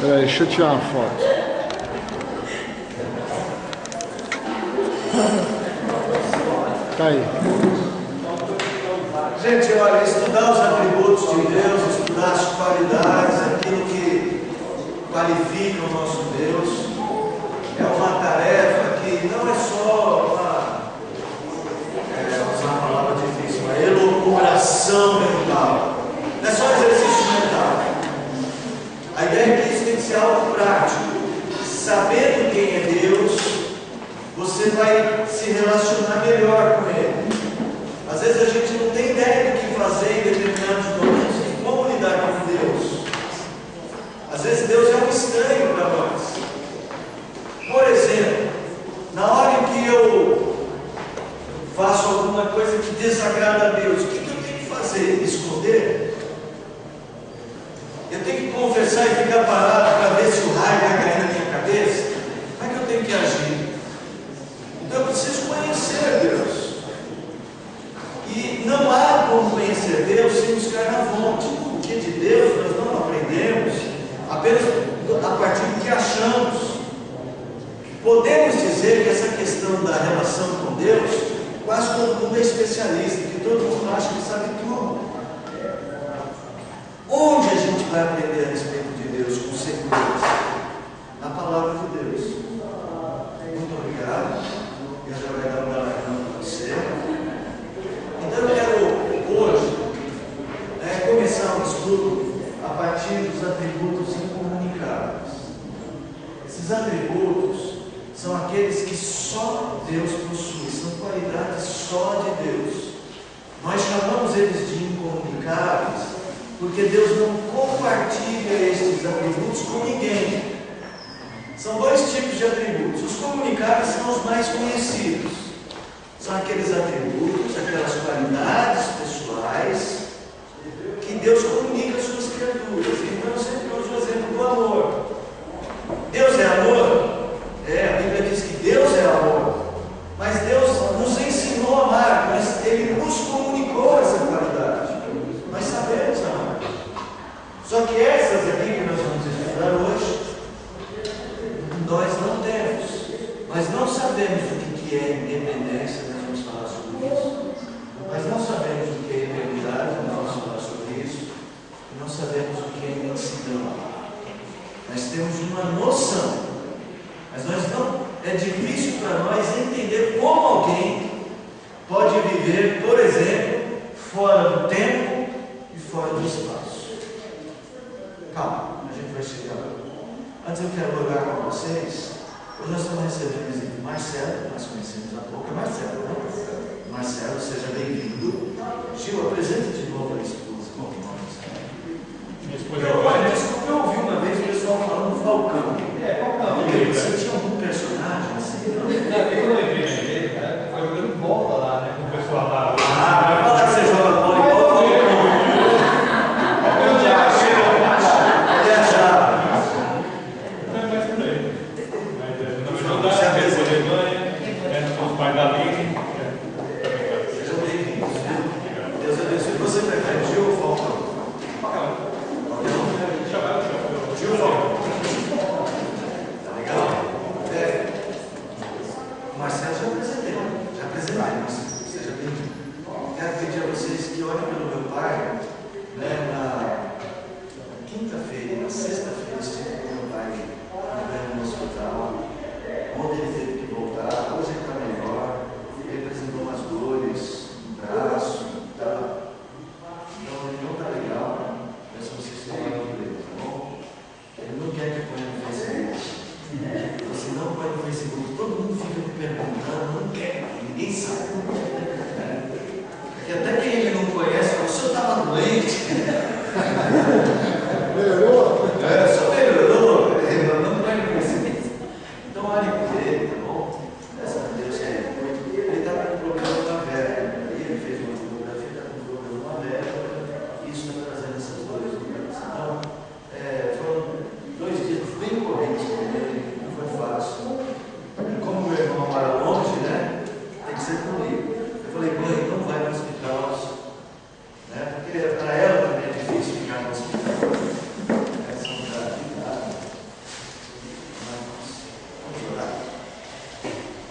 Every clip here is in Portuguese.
Peraí, deixa eu tirar uma foto. Tá aí. Gente, olha, estudar os atributos de Deus, estudar as qualidades, aquilo que qualifica o nosso Deus, é uma tarefa que não é só usar uma palavra difícil, uma elucubração mental, não é só exercício mental. A ideia é que isso tem que ser algo prático. Sabendo quem é Deus, você vai se relacionar melhor com Ele. Às vezes a gente não tem ideia do que fazer em determinados momentos, de como lidar com Deus. Às vezes Deus é um estranho para nós. Por exemplo, na hora em que eu faço alguma coisa que desagrada a Deus, o que eu tenho que fazer? Esconder? Eu tenho que confessar e ficar parado para ver se o raio vai cair na minha cabeça? Como é que eu tenho que agir? Então eu preciso conhecer Deus. E não há como conhecer Deus sem buscar na fonte, porque de Deus nós não aprendemos apenas a partir do que achamos. Podemos dizer que essa questão da relação com Deus, quase todo mundo é especialista, que todo mundo acha que sabe tudo. Onde a gente vai aprender a respeito de Deus com segurança? Na palavra de Deus. Muito obrigado. Deus já vai dar um galardão para você. Então eu quero hoje começar um estudo a partir dos atributos incomunicáveis. Esses atributos são aqueles que só Deus possui, são qualidades só de Deus. Nós chamamos eles de incomunicáveis porque Deus não compartilha estes atributos com ninguém. São dois tipos de atributos. Os comunicáveis são os mais conhecidos. São aqueles atributos, aquelas qualidades pessoais que Deus comunica às suas criaturas. Então eu sempre uso o exemplo do amor. Deus é amor? A Bíblia diz que Deus é amor. Mas Deus nos ensinou a amar, mas Ele nos comunicou essa qualidade. Nós sabemos amar. Só que essas aqui que nós vamos estudar hoje, nós não temos. Nós não sabemos o que é independência, nós vamos falar sobre isso. Nós não sabemos o que é eternidade, nós vamos falar sobre isso. E não sabemos o que é imensidão. Nós temos uma noção, mas nós não. É difícil para nós entender como alguém pode viver, por exemplo, fora do tempo e fora do espaço. Calma, a gente vai chegar lá. Antes eu quero orar com vocês. Hoje nós estamos recebendo a visita de Marcelo, que nós conhecemos há pouco. É Marcelo, né? Marcelo, seja bem-vindo. Gil, apresenta de novo a esposa. Como é o nome? Desculpa, eu ouvi uma vez o pessoal falando Falcão. Falcão. Você tinha algum personagem assim? Não, eu não lembrei dele, cara. Foi jogando bola lá, né? Com o pessoal lá. Vai falar que você joga bola e bola. Deus abençoe. Você prefere Gil?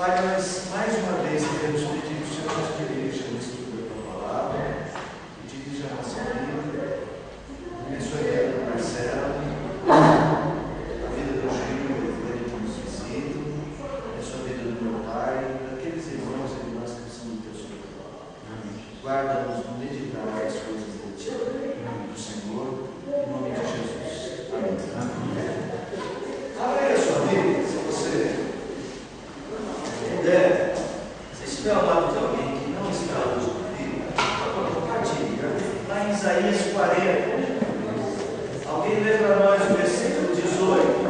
Pai, nós mais uma vez queremos pedir que o Senhor nos dirija no estudo da tua palavra, que dirija a nossa vida, abençoe a vida do Marcelo, a vida do Gil, a vida que nos visita, abençoe a vida do meu pai, daqueles irmãos e irmãs que são do teu Senhor. Guarda-nos no meditar as coisas de ti, do Senhor, em nome de Jesus. Amém. Abra a sua Bíblia, se você puder, se estiver ao lado de alguém que não está hoje na Bíblia, compartilhe. Lá em Isaías 40, alguém lê para nós o versículo 18.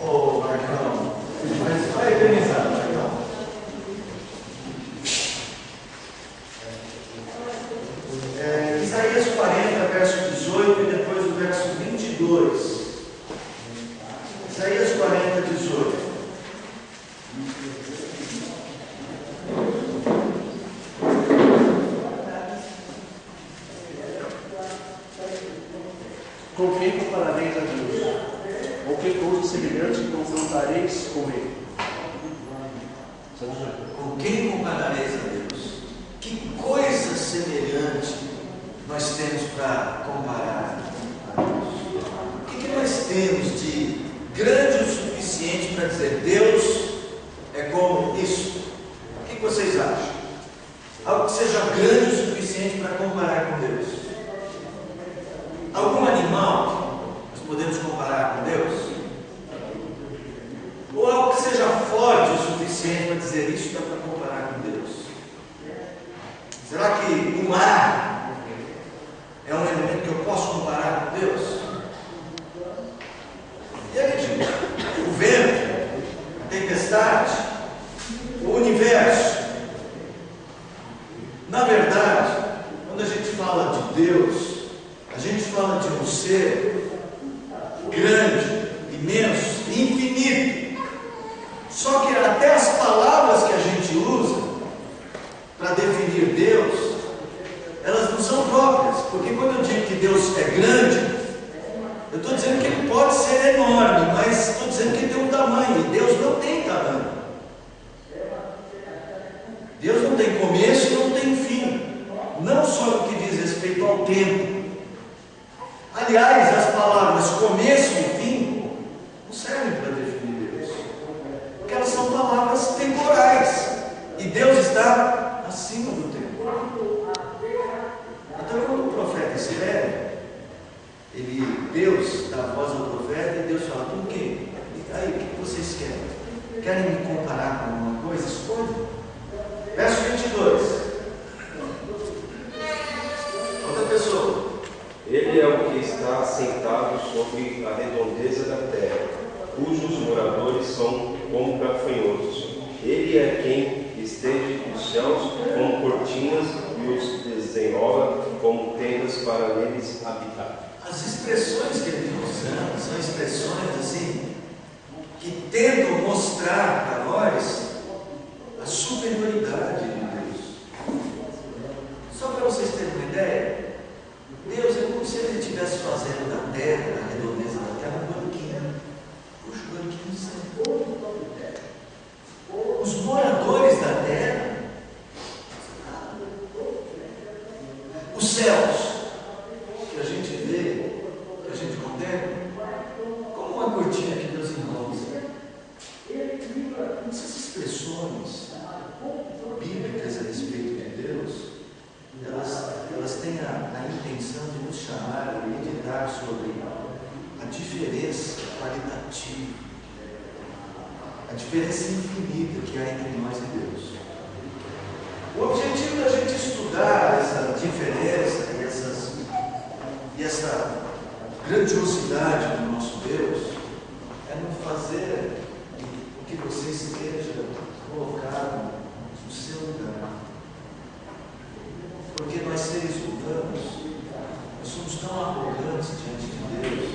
Ô, Marcão, vai organizar, Marcão. Isaías 40, verso 18 e depois o verso 22. Isaías 40, 18. Com quem comparareis a Deus? Ou que coisa semelhante confrontareis com Ele? Com quem comparareis a Deus? Que coisa semelhante nós temos para comparar a Deus? O que nós temos de grande o suficiente para dizer Deus é como isso? O que vocês acham? Algo que seja grande o suficiente para comparar com Deus? Algum animal nós podemos comparar com Deus? Ou algo que seja forte o suficiente para dizer isso dá para comparar com Deus? Será que o mar é um elemento que eu posso comparar com Deus? E aí, gente? O vento, a tempestade, o universo. Na verdade, quando a gente fala de Deus, a gente fala de um ser grande, imenso, infinito. Só que até as palavras que a gente usa para definir Deus, elas não são próprias. Porque quando eu digo que Deus é grande, eu estou dizendo que Ele pode ser enorme, mas estou dizendo que Ele tem um tamanho. E Deus não tem tamanho. Deus não tem começo e não tem fim. Não só no que diz respeito ao tempo. Aliás, as palavras começo e fim não servem para definir Deus, porque elas são palavras temporais, e Deus está acima do tempo. Então, quando o profeta escreve, Deus dá voz ao profeta, e Deus fala: com quem? E aí, o que vocês querem? Querem me comparar com alguma coisa? Escolha. Verso 22. Outra pessoa. Ele é o que está assentado sobre a redondeza da terra, cujos moradores são como gafanhotos. Ele é quem estende os céus como cortinas e os desenrola como tendas para neles habitar. As expressões que ele está usando são expressões assim, que tentam mostrar para nós a superioridade de Deus. Só para vocês terem uma ideia, Deus é como se Ele estivesse fazendo da terra, da redondeza da terra, um banquinho. Puxa, o banquinho do céu. Os moradores da terra, os céus, que a gente vê, que a gente contempla, como uma cortina que Deus enrola. Essas expressões bíblicas a respeito de Deus, elas têm a intenção de nos chamar e meditar sobre a diferença qualitativa, a diferença infinita que há entre nós e Deus. O objetivo da gente estudar essa diferença e essa grandiosidade do nosso Deus é não fazer com que você esteja colocado no seu lugar. Porque nós, seres humanos, nós somos tão arrogantes diante de Deus,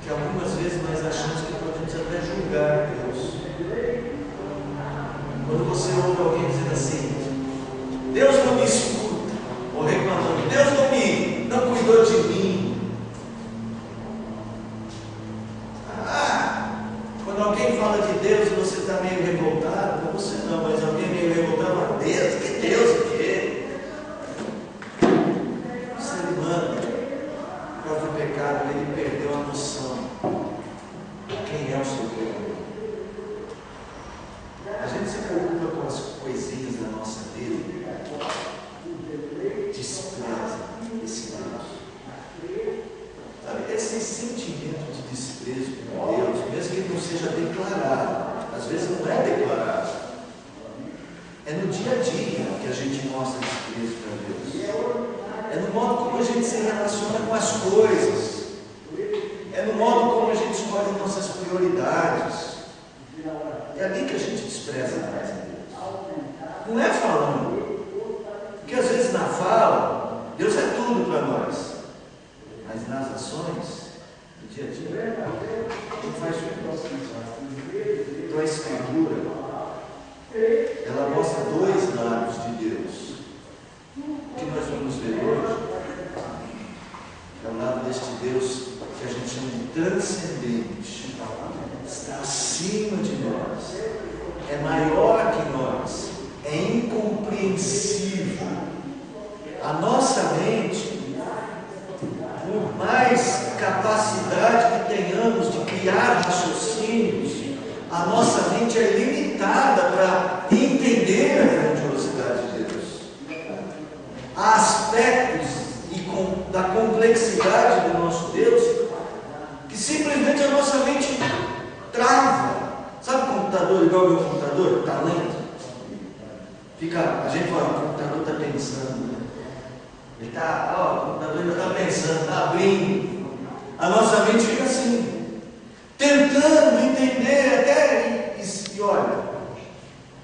que algumas vezes nós achamos que podemos até julgar Deus. Quando você ouve alguém dizendo assim: Deus não me escuta, ou reclamando, Deus não cuidou de mim. Quando alguém fala de Deus e você Criador, ele perdeu a noção. Quem é o seu Criador? A gente se preocupa com as coisinhas da nossa vida, despreza esse Deus. Sabe, esse sentimento de desprezo por Deus, mesmo que ele não seja declarado, às vezes não é declarado, é no dia a dia que a gente mostra desprezo para Deus. É no modo como a gente se relaciona com as coisas. É no modo como a gente escolhe nossas prioridades. É ali que a gente despreza mais a Deus. Não é falando. Porque às vezes na fala, Deus é tudo para nós. Mas nas ações, no dia a dia, não faz diferença. Então a Escritura, ela mostra dois lados de Deus. O que nós vamos ver hoje é o lado deste Deus que a gente chama de transcendente, está acima de nós, é maior que nós, é incompreensível. A nossa mente, por mais capacidade que tenhamos de criar raciocínios, a nossa mente é limitada para entender a grandiosidade de Deus. Há aspectos da complexidade do nosso Deus que simplesmente a nossa mente trava. Sabe o computador, igual o meu computador? Está lento. A gente fala, o computador está pensando. Né? Ele está, o computador ainda está pensando, está abrindo. A nossa mente fica assim, tentando entender até e olha,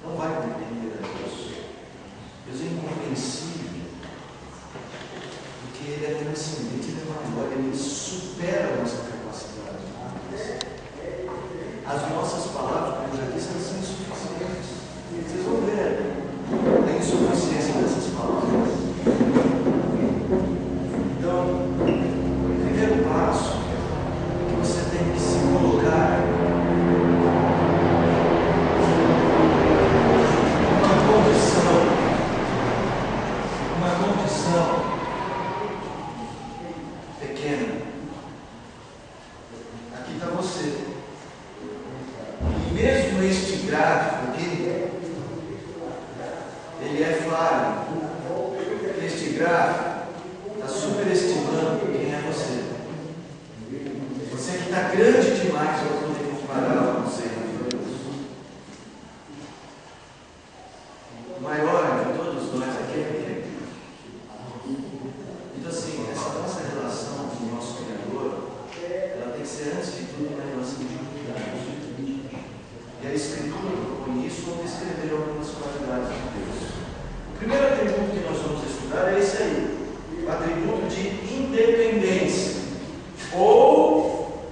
não vai entender a Deus. Deus é incompreensível. Ele é transcendente, ele é maior, ele supera a nossa capacidade. As nossas palavras, como eu já disse, elas são insuficientes. Vocês vão ver a insuficiência dessas palavras. Então, o primeiro passo é que você tem que se colocar uma condição pequena. Aqui está você. E mesmo este gráfico aqui, ele é falho. Este gráfico está superestimando quem é você. Você que está grande demais para poder comparar com você. O maior de todos nós aqui é Ele. Então assim, essa nossa relação com o nosso Criador, ela tem que ser antes de tudo uma relação de humildade. E a Escritura propõe isso ao descrever algumas qualidades de Deus. O primeiro atributo que nós vamos estudar é esse aí, o atributo de independência. Ou,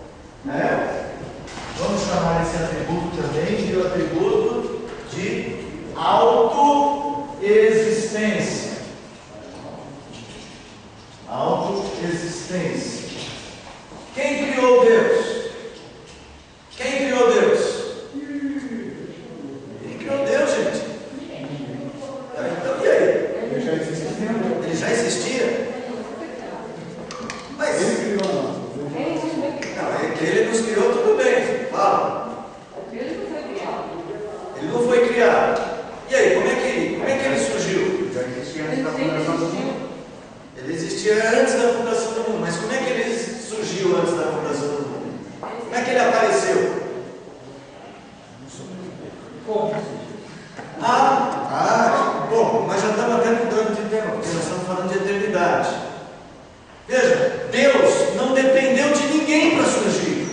vamos chamar esse atributo também de atributo de autoexistência. Autoexistência. Quem criou Deus? Quem criou Deus? Quem criou Deus, gente? Então, e aí? Ele já existia. Ele já existia? Mas Ele criou nós. não, é que ele nos criou, tudo bem. Fala. Ele não foi criado. E aí, como é que ele surgiu? Já existia antes da fundação do mundo. Ele existia antes da fundação do mundo. Mas como é que ele surgiu antes da fundação do mundo? Como é que ele apareceu? Bom, mas já estamos até mudando de tema, porque nós estamos falando de eternidade. Veja, Deus não dependeu de ninguém para surgir.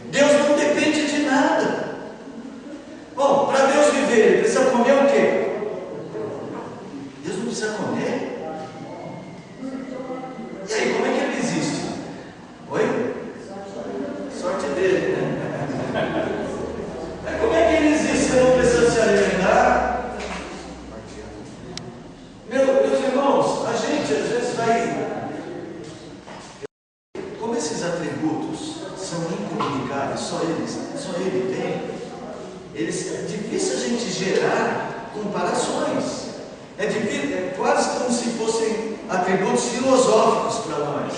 Deus não depende de nada. Bom, para Deus viver, ele precisa comer o quê? Deus não precisa comer? E aí, como é que ele existe? Oi? Sorte dele, né? Mas como é que ele existe se não precisa se alimentar? Meus irmãos, a gente às vezes vai... Como esses atributos são incomunicáveis, só ele tem, é difícil a gente gerar comparações. É difícil, é quase como se fossem atributos filosóficos para nós.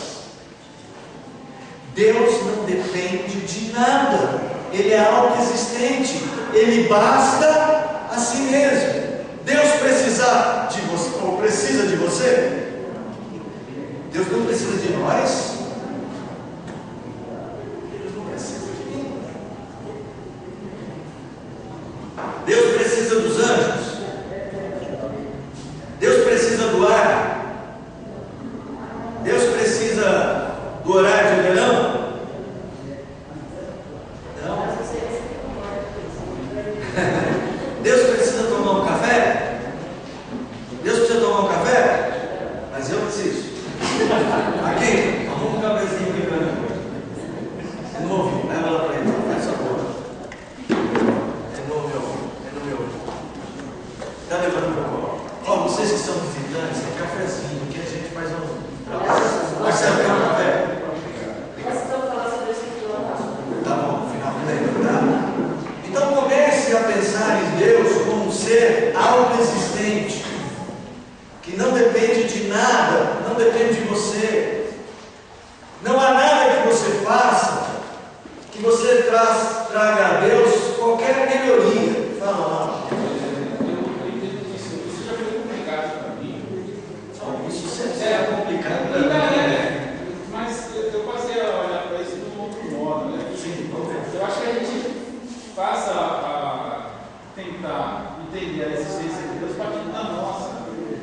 Deus não depende de nada. Ele é autoexistente. Ele basta a si mesmo. Deus precisa de você, ou precisa de você? Deus não precisa de nós. Deus não precisa de mim. Deus precisa dos anjos. Deus precisa do ar. Deus precisa do horário de verão. Não. Deus precisa tomar um café? Deus precisa tomar um café? Mas eu preciso. Aqui, arruma um cafezinho aqui para mim. De novo, leva lá para ele. Faz essa porra. De novo, meu. Está levando meu colo. Ó, vocês que são visitantes, tem cafezinho, que a gente faz um. Marcelo, quer um café? Tá bom, no final do tempo, tá? Então comece a pensar em Deus como um ser autoexistente, que não depende de nada, não depende de você. Não há nada que você faça que você traga a Deus qualquer melhoria. Fala lá. Isso já foi complicado para mim. Isso sempre é complicado para mim. Mas eu passei a olhar para isso de um outro modo, né? Sim, vamos ver. Eu acho que a gente passa a tentar entender a existência de Deus a partir da nossa.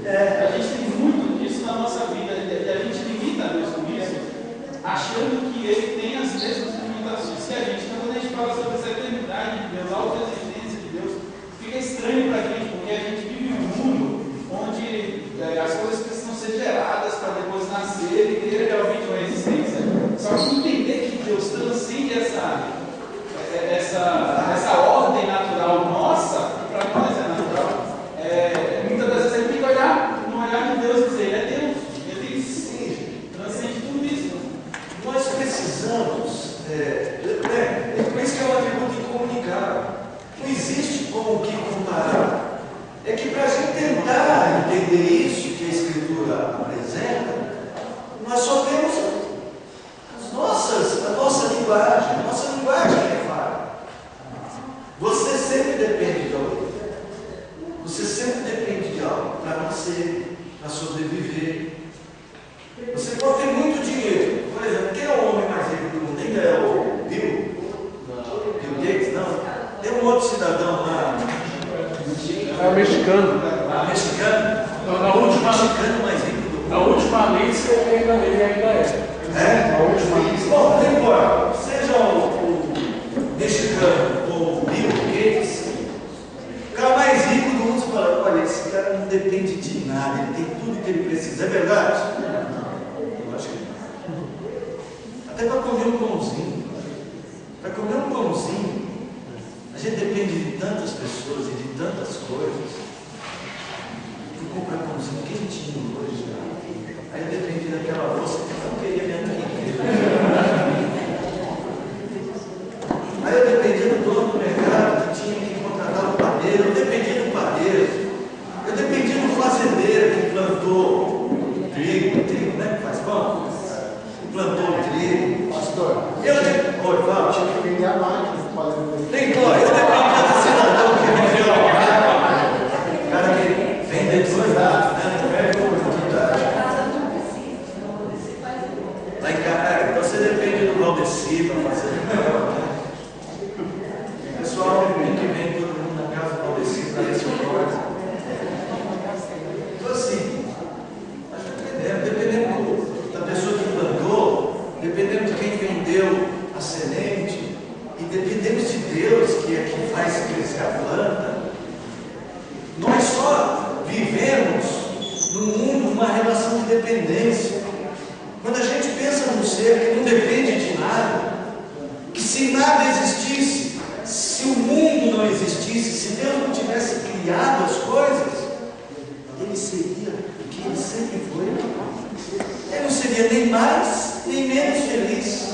A gente tem muito disso na nossa vida, e a gente limita Deus com isso, achando que Ele tem as mesmas limitações que a gente. Então, quando a gente fala sobre essa eternidade de Deus, a autoexistência de Deus, fica estranho para a gente, porque a gente vive um mundo onde as coisas precisam ser geradas para depois nascer e ter realmente uma existência. Só que entender que Deus transcende essa ordem natural nossa, que para nós é natural, muitas das vezes a gente tem que olhar no olhar de Deus e dizer, Ele é Deus, Ele transcende tudo isso. Nós precisamos, por isso que é uma pergunta incomunicável. Não existe como o que comparar. É que para a gente tentar entender isso que a Escritura apresenta, nós só temos a nossa linguagem. A nossa linguagem é falha. Você sempre depende de alguém. Você sempre depende de algo para nascer, para sobreviver. Você pode ter muito dinheiro. Por exemplo, quem é o homem mais rico do mundo? Ainda é o Bill Gates? Não. Tem um outro cidadão lá. É o mexicano. Mexicano? Na última, mexicano mais rico do mundo. na última lista ele ainda é. A última lista. Bom, não importa. Seja o mexicano ou o Bill Gates, o cara mais rico do mundo, você fala, olha, esse cara não depende de nada, ele tem tudo que ele precisa. É verdade? Eu acho que não. Até para comer um pãozinho. Para comer um pãozinho, a gente depende de tantas pessoas e de tantas coisas. Fui comprar pãozinho quentinho hoje. Aí eu dependi daquela moça que não queria me atender. Aí eu dependi do dono do mercado que tinha que contratar um padeiro. Eu dependi do padeiro. Eu dependi do fazendeiro que plantou trigo, né? Que faz pão. Que plantou trigo. Pastor, Oi, fala. tinha que vender a máquina para fazer. Nem pô, eu dependia do cidadão que vendeu a máquina. O cara que vende dois dados, né? Não vende oportunidade. Lá em casa, então você depende do Valdeci para fazer o melhor, né? Pessoal, domingo que vem todo mundo na casa do Valdeci para esse coisa. Então assim, nós dependendo da pessoa que plantou, dependendo de quem vendeu a semente, e dependemos de Deus, que é quem faz crescer a planta, nós só vivemos no mundo uma relação de dependência. Quando a gente pensa num ser que não depende de nada, que se nada existisse, se o mundo não existisse, se Deus não tivesse criado as coisas, ele seria o que ele sempre foi. Ele não seria nem mais nem menos feliz.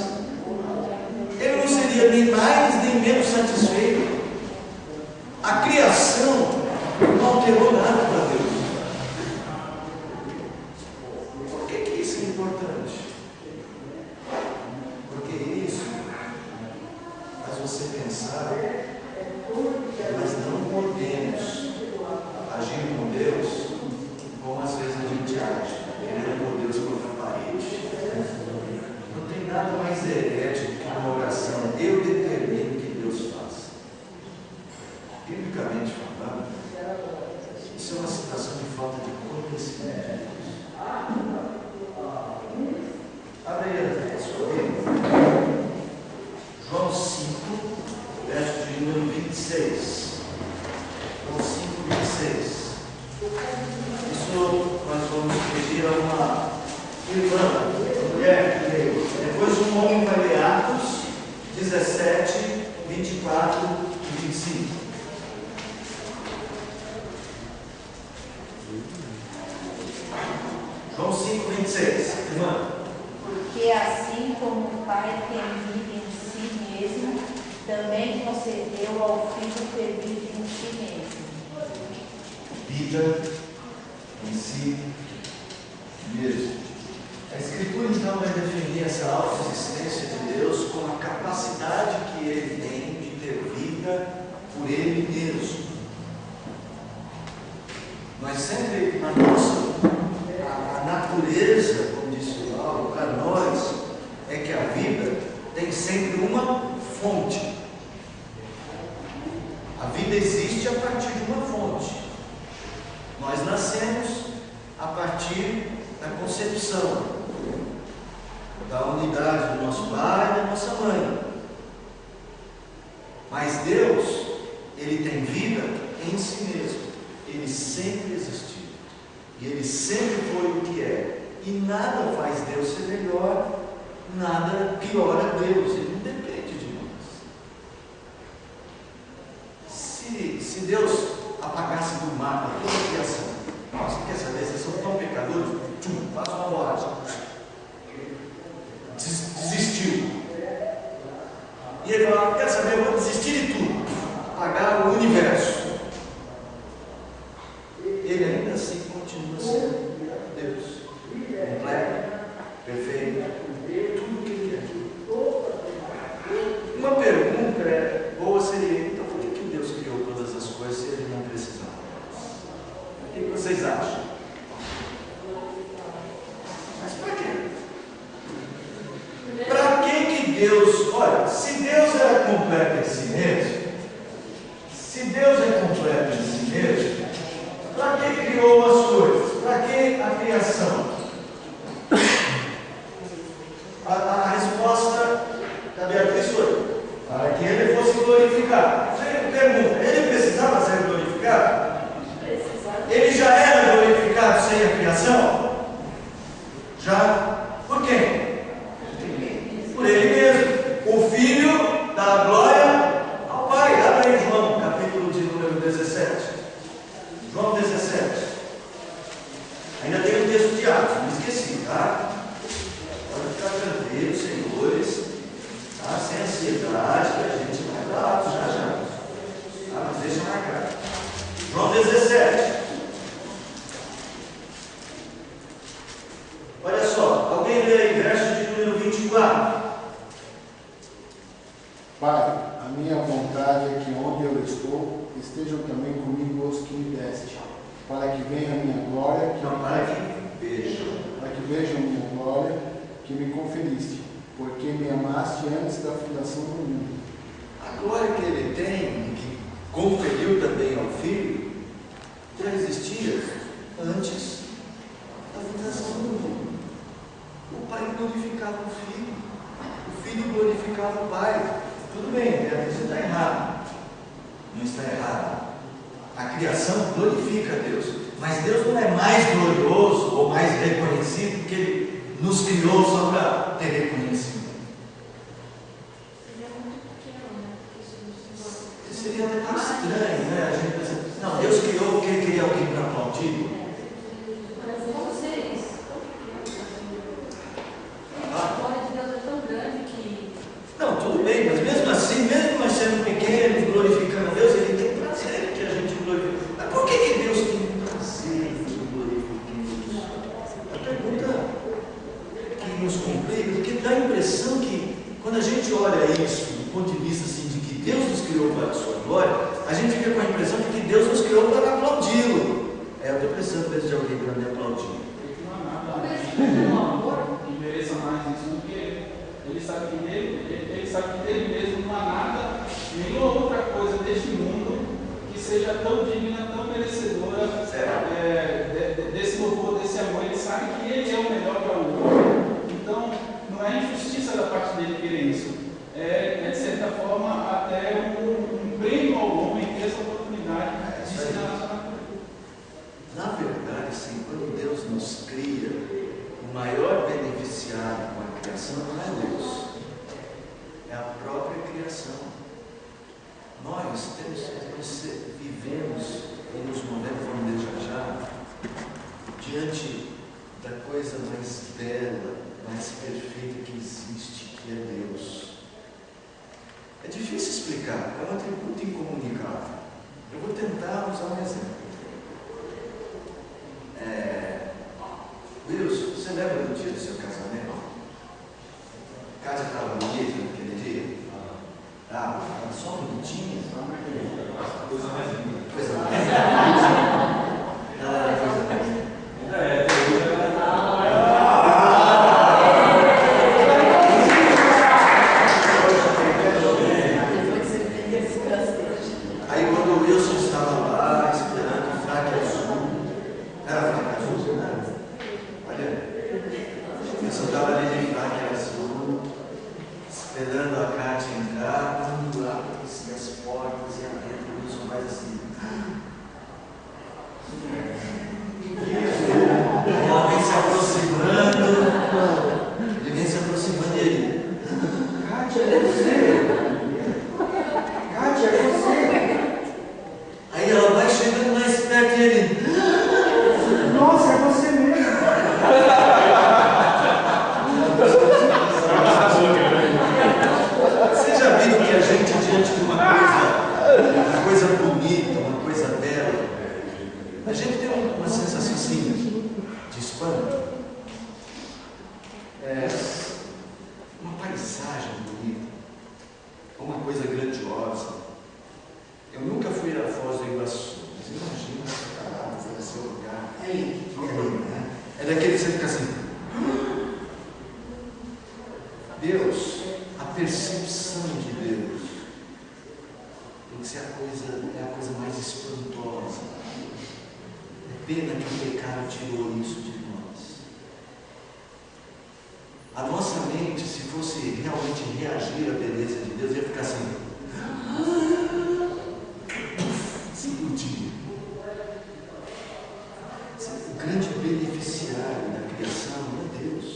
Ele não seria nem mais nem menos satisfeito. A criação não alterou nada para Deus. Por que isso é importante? Porque herético que uma oração eu determino que Deus faça. Biblicamente falando, isso é uma situação de falta de conhecimento de Deus. Abre aí a sua Bíblia. João 5, verso de número 26. João 5, 26. Isso nós vamos pedir a uma irmã, mulher que leu. Depois um homem vai ler Atos 17, 24 e 25. João 5, 26. Irmã. Porque assim como o Pai tem vida em si mesmo, também concedeu ao Filho ter vida em si mesmo. Vida em si mesmo. A Escritura então vai definir essa autoexistência de Deus como a capacidade que Ele tem de ter vida por Ele mesmo. Nós sempre, na nossa a natureza, como disse o Paulo, para nós, é que a vida tem sempre uma fonte. A vida existe a partir de uma fonte. Nós nascemos a partir da concepção, da unidade do nosso pai e da nossa mãe. Mas Deus, Ele tem vida em si mesmo. Ele sempre existiu. E Ele sempre foi o que é. E nada faz Deus ser melhor, nada piora Deus. Ele não depende de nós. Se Deus apagasse do mapa toda a criação, nossa, quer saber, vocês são tão pecadores, faz uma borracha. Desistiu. E ele falava, quer saber, eu vou desistir de tudo, apagar o universo. Ele ainda assim continua sendo Deus, completo, perfeito, tudo o que Ele é. Uma pergunta boa seria, então por que Deus criou todas as coisas se Ele não precisava? O que vocês acham? Mas para quê? Para que Deus, olha, se Deus era completo em si mesmo, se Deus é completo em si mesmo, para que criou as coisas? Para que a criação? A resposta da Beatriz foi: para que Ele fosse glorificado. Você pergunta, Ele precisava ser glorificado? Ele já era glorificado sem a criação? Já. Por quem? Por Ele mesmo. O Filho dá glória ao Pai. Abre aí João, capítulo de número 17. João 17. Ainda tem o texto de Atos, não esqueci, tá? Pode ficar tranquilo, senhores, tá? Sem ansiedade, que a gente vai para Atos já. Tá? Mas deixa marcar. João 17. Olha só, alguém lê aí, verso de número 24. Pai, a minha vontade é que onde eu estou, estejam também comigo os que me deste, para que venha a minha glória, Para que vejam a minha glória que me conferiste, porque me amaste antes da fundação do mundo. a glória que Ele tem, que conferiu também ao Filho, já existia antes da fundação do mundo. O Pai glorificava o Filho glorificava o Pai. Tudo bem, Beatriz, você está errado. Não está errado. A criação glorifica Deus, mas Deus não é mais glorioso ou mais reconhecido porque Ele nos criou só para ter reconhecimento. Seria até tão estranho, né? A gente pensa, não, Deus criou porque Ele queria alguém para aplaudir. Não, tudo bem, mas mesmo assim, mesmo nós sendo pequenos, glorificando a Deus, Ele tem prazer que a gente glorifique. Mas por que Deus tem prazer que glorifiquemos? A pergunta que nos complica, porque dá a impressão que, quando a gente olha isso, do ponto de vista assim, de que Deus nos criou para a sua glória, a gente fica com a impressão de que Deus nos criou para aplaudi-lo. Eu estou precisando de alguém para me aplaudir. Não há nada que mereça mais isso do que Ele está sabe que ele sabe que dele mesmo não há nada, nenhuma outra coisa deste mundo que seja tão digna, tão merecedora desse louvor, desse amor. Ele sabe que ele é o melhor para o homem. Então, não é injustiça da parte dele querer isso. É de certa forma, até um prêmio ao homem ter essa oportunidade de se relacionar com ele. Na verdade, sim, quando Deus nos cria, o maior beneficiário com a criação não é Deus, é a própria criação. Nós vivemos e nos movemos, vamos ver já, diante da coisa mais bela, mais perfeita que existe, que é Deus. É difícil explicar, é um atributo incomunicável. Eu vou tentar usar um exemplo. Wilson, você lembra do dia do seu casamento? A casa estava bonita naquele dia? Estava só bonitinha? Coisa mais linda. Coisa mais linda. Não era coisa mais linda. Aí quando o Wilson estava lá esperando o fraque azul, era fraque azul, né? Olha, o Wilson estava ali de fraque azul, esperando a Kátia entrar, quando abre as portas e abrindo, o Wilson faz assim. Ela vem se aproximando, ele vem se aproximando e ele, Kátia, é você? Kátia, é você? Aí ela vai chegando mais perto e ele, nossa, é você mesmo. Vocês já viram que a gente, diante de uma coisa bonita, uma coisa bela, a gente tem uma sensação assim de espanto? Uma paisagem bonita, uma coisa grandiosa. Eu nunca fui a Foz do Iguaçu, mas imagina se foi esse lugar. É lindo, né? É daquele que você fica assim. Deus, a percepção de Deus tem que ser a coisa mais espantosa. É pena que o pecado tirou isso de nós. A nossa mente, se fosse realmente reagir à beleza de Deus, ia ficar assim. Se explodir. O grande beneficiário da criação é Deus.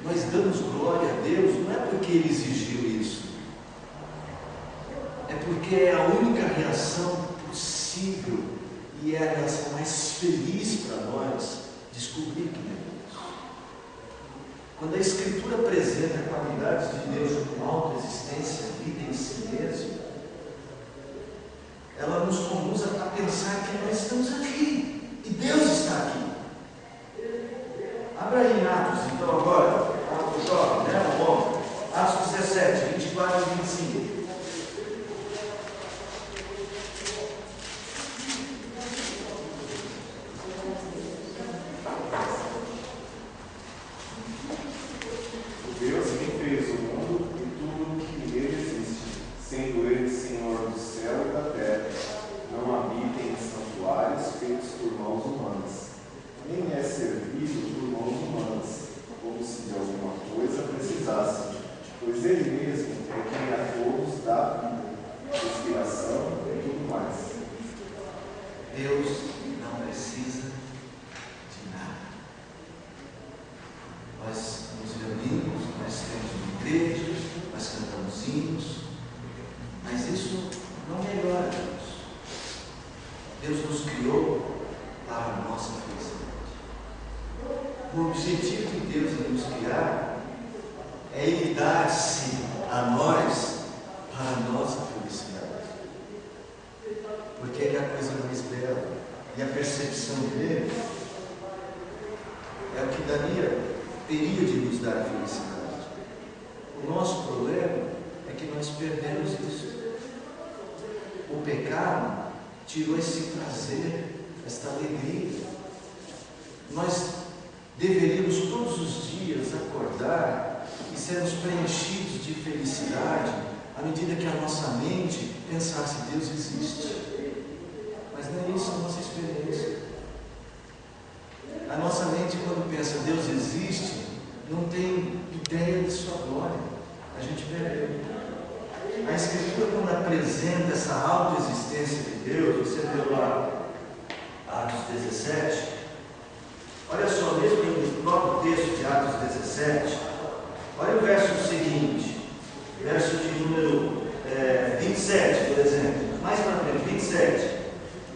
Nós damos glória a Deus não é porque Ele exigiu isso, é porque é a única reação possível e é a reação mais feliz para nós descobrir quem é Deus. Quando a Escritura apresenta qualidades de Deus como autoexistência, vida em si mesmo, ela nos conduz a pensar que nós estamos aqui e Deus está aqui. Abra aí em Atos, então, agora, o jovem, né? O homem. Atos 17, 24 e 25. Deus quem fez o mundo e tudo o que nele existe, sendo Ele Senhor do céu e da terra, não habita em santuários feitos por mãos humanas, nem é servido por mãos humanas, como se de alguma coisa precisasse, pois Ele mesmo é quem a todos dá vida, respiração e tudo mais. Deus não precisa de nada. Nós nos reunimos, nós temos uma igreja, nós cantamos hinos, mas isso não melhora Deus. Deus nos criou para a nossa felicidade. O objetivo de Deus em nos criar é Ele dar-se a nós para a nossa felicidade. Porque Ele é a coisa mais bela e a percepção dele é o que teria de nos dar a felicidade. O nosso problema é que nós perdemos isso. O pecado tirou esse prazer, esta alegria. Nós deveríamos todos os dias acordar e sermos preenchidos de felicidade à medida que a nossa mente pensasse: Deus existe. Mas não é isso a nossa experiência. A nossa mente, quando pensa Deus existe, não tem ideia de sua glória. A gente perdeu. A Escritura, quando apresenta essa autoexistência de Deus, você vê lá Atos 17, olha só, mesmo no próprio texto de Atos 17, olha o verso seguinte, verso de número 27, por exemplo, mais para frente, 27.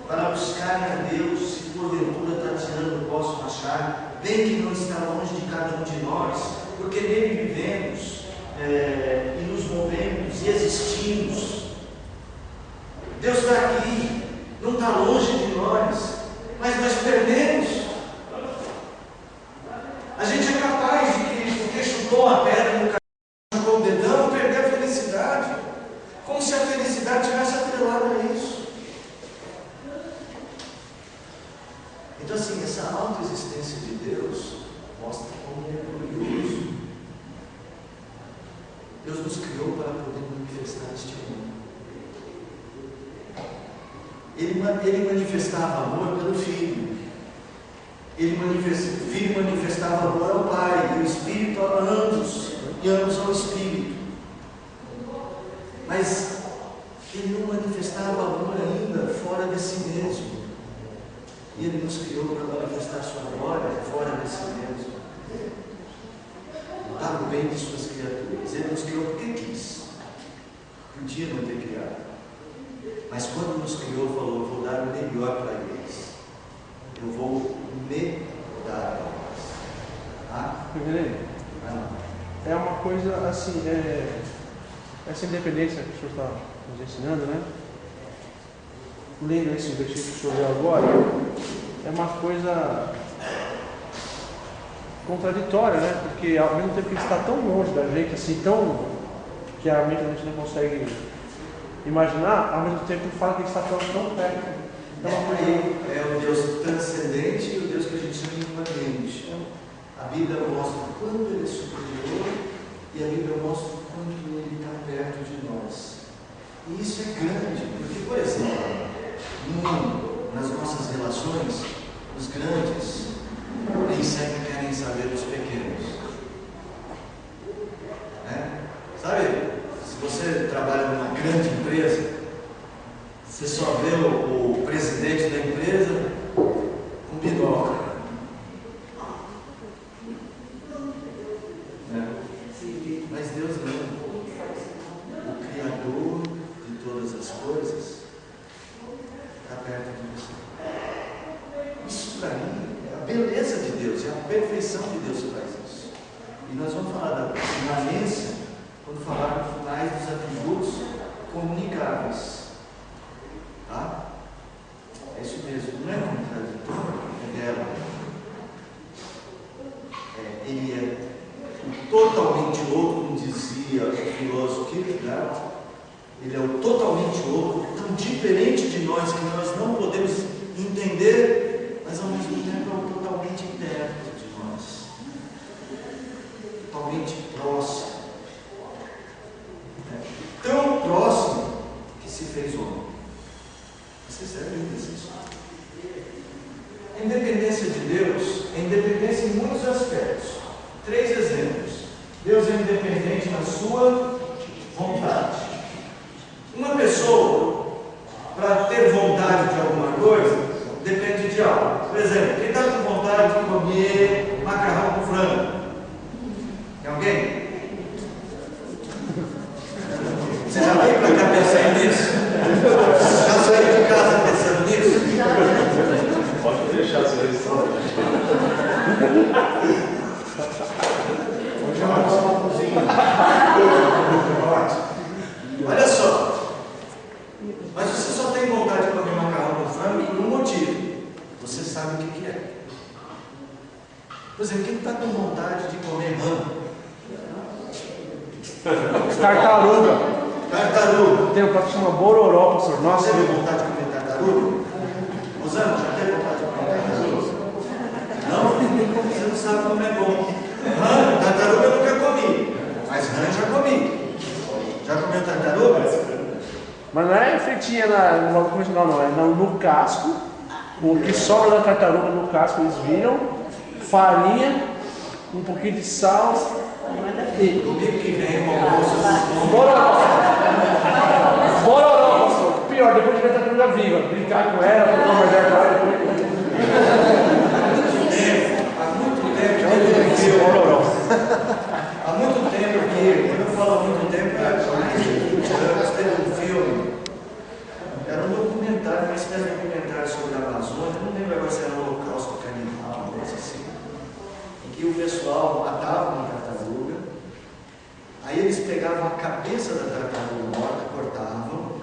Para buscarem a Deus, se porventura tateando possam achar, bem que não está longe de cada um de nós, porque nele vivemos e nos movemos e existimos. Deus está aqui, não está longe de nós, mas nós perdemos. A gente é capaz de que, porque chutou uma pedra no caminho, com o dedão, perder a felicidade, como se a felicidade tivesse atrelada a isso. Então, assim, essa autoexistência de Deus mostra como Ele é glorioso. Deus nos criou para poder manifestar este amor. Ele manifestava amor pelo Filho. O Filho manifestava amor ao Pai, e o Espírito a ambos, e ambos ao Espírito. Mas Ele não manifestava amor ainda fora de si mesmo. E Ele nos criou para manifestar sua glória fora de si mesmo, para o bem de suas criaturas. Ele nos criou porque quis. Podia não ter criado, mas quando nos criou, falou: eu vou dar o melhor para eles, eu vou me dar a eles. É uma coisa assim, essa independência que o senhor está nos ensinando, né? Lendo esse versículo que o senhor leu agora, é uma coisa contraditória, né? Porque ao mesmo tempo que ele está tão longe da gente, assim, tão que a mente a gente não consegue imaginar, ao mesmo tempo ele fala que ele está tão perto. É uma coisa... É o Deus transcendente e o Deus que a gente chama de imanente. A Bíblia mostra o quanto Ele é superior e a Bíblia mostra o quanto Ele está perto de nós. E isso é grande, porque, por exemplo, nas nossas relações, os grandes nem sempre querem saber dos pequenos. Sabe, se você trabalha numa grande empresa, você só vê o presidente da empresa com binóculo. Mas Deus não. O Criador de todas as coisas está perto de você. Isso para mim é a beleza de Deus, é a perfeição de Deus que faz isso. E nós vamos falar da imanência quando falarmos mais dos atributos comunicáveis. Tá? É isso mesmo, não é contraditório, é dela. Ele é totalmente outro, como dizia o filósofo Kierkegaard. Ele é o totalmente outro, tão diferente de nós que nós não podemos entender, mas ao mesmo tempo é o totalmente perto de nós, totalmente próximo, tão próximo que se fez homem. Vocês sabem disso? A independência de Deus é independência em muitos aspectos. 3 exemplos. Deus é independente na sua vontade. Uma pessoa, para ter vontade de alguma coisa, depende de algo. Por exemplo, quem está com vontade de comer macarrão com frango? Tem alguém? Você já veio para cá pensando nisso? Já saiu de casa pensando nisso? Pode deixar essa lição. Hoje é uma cozinha. Olha só. Mas você só tem vontade de comer macarrão com frango por um motivo. Você sabe o que é. Por exemplo, quem está com vontade de comer ramo? Tartaruga. Tartaruga. Tem um prato que chama bororó, professor. Nossa, Você teve vontade de comer tartaruga? Rosana, já teve vontade de comer tartaruga? Não? Você não sabe como é bom. Tartaruga eu nunca comi. Mas não é fritinha no modo convencional, não. É no casco. O que sobra da tartaruga no casco eles viram. Farinha, um pouquinho de sal e Domingo que vem, o almoço. Bororó, pastor. Pior, depois de ver a tartaruga viva. Brincar com ela, trocar uma ideia com ela. Há muito tempo que, quando eu falo há muito tempo, é mais de 20 anos, teve um filme. Era um documentário, uma espécie de documentário sobre a Amazônia. Eu não lembro agora se era um holocausto canibal, uma coisa assim. Em que o pessoal matava uma tartaruga. Aí eles pegavam a cabeça da tartaruga morta, cortavam.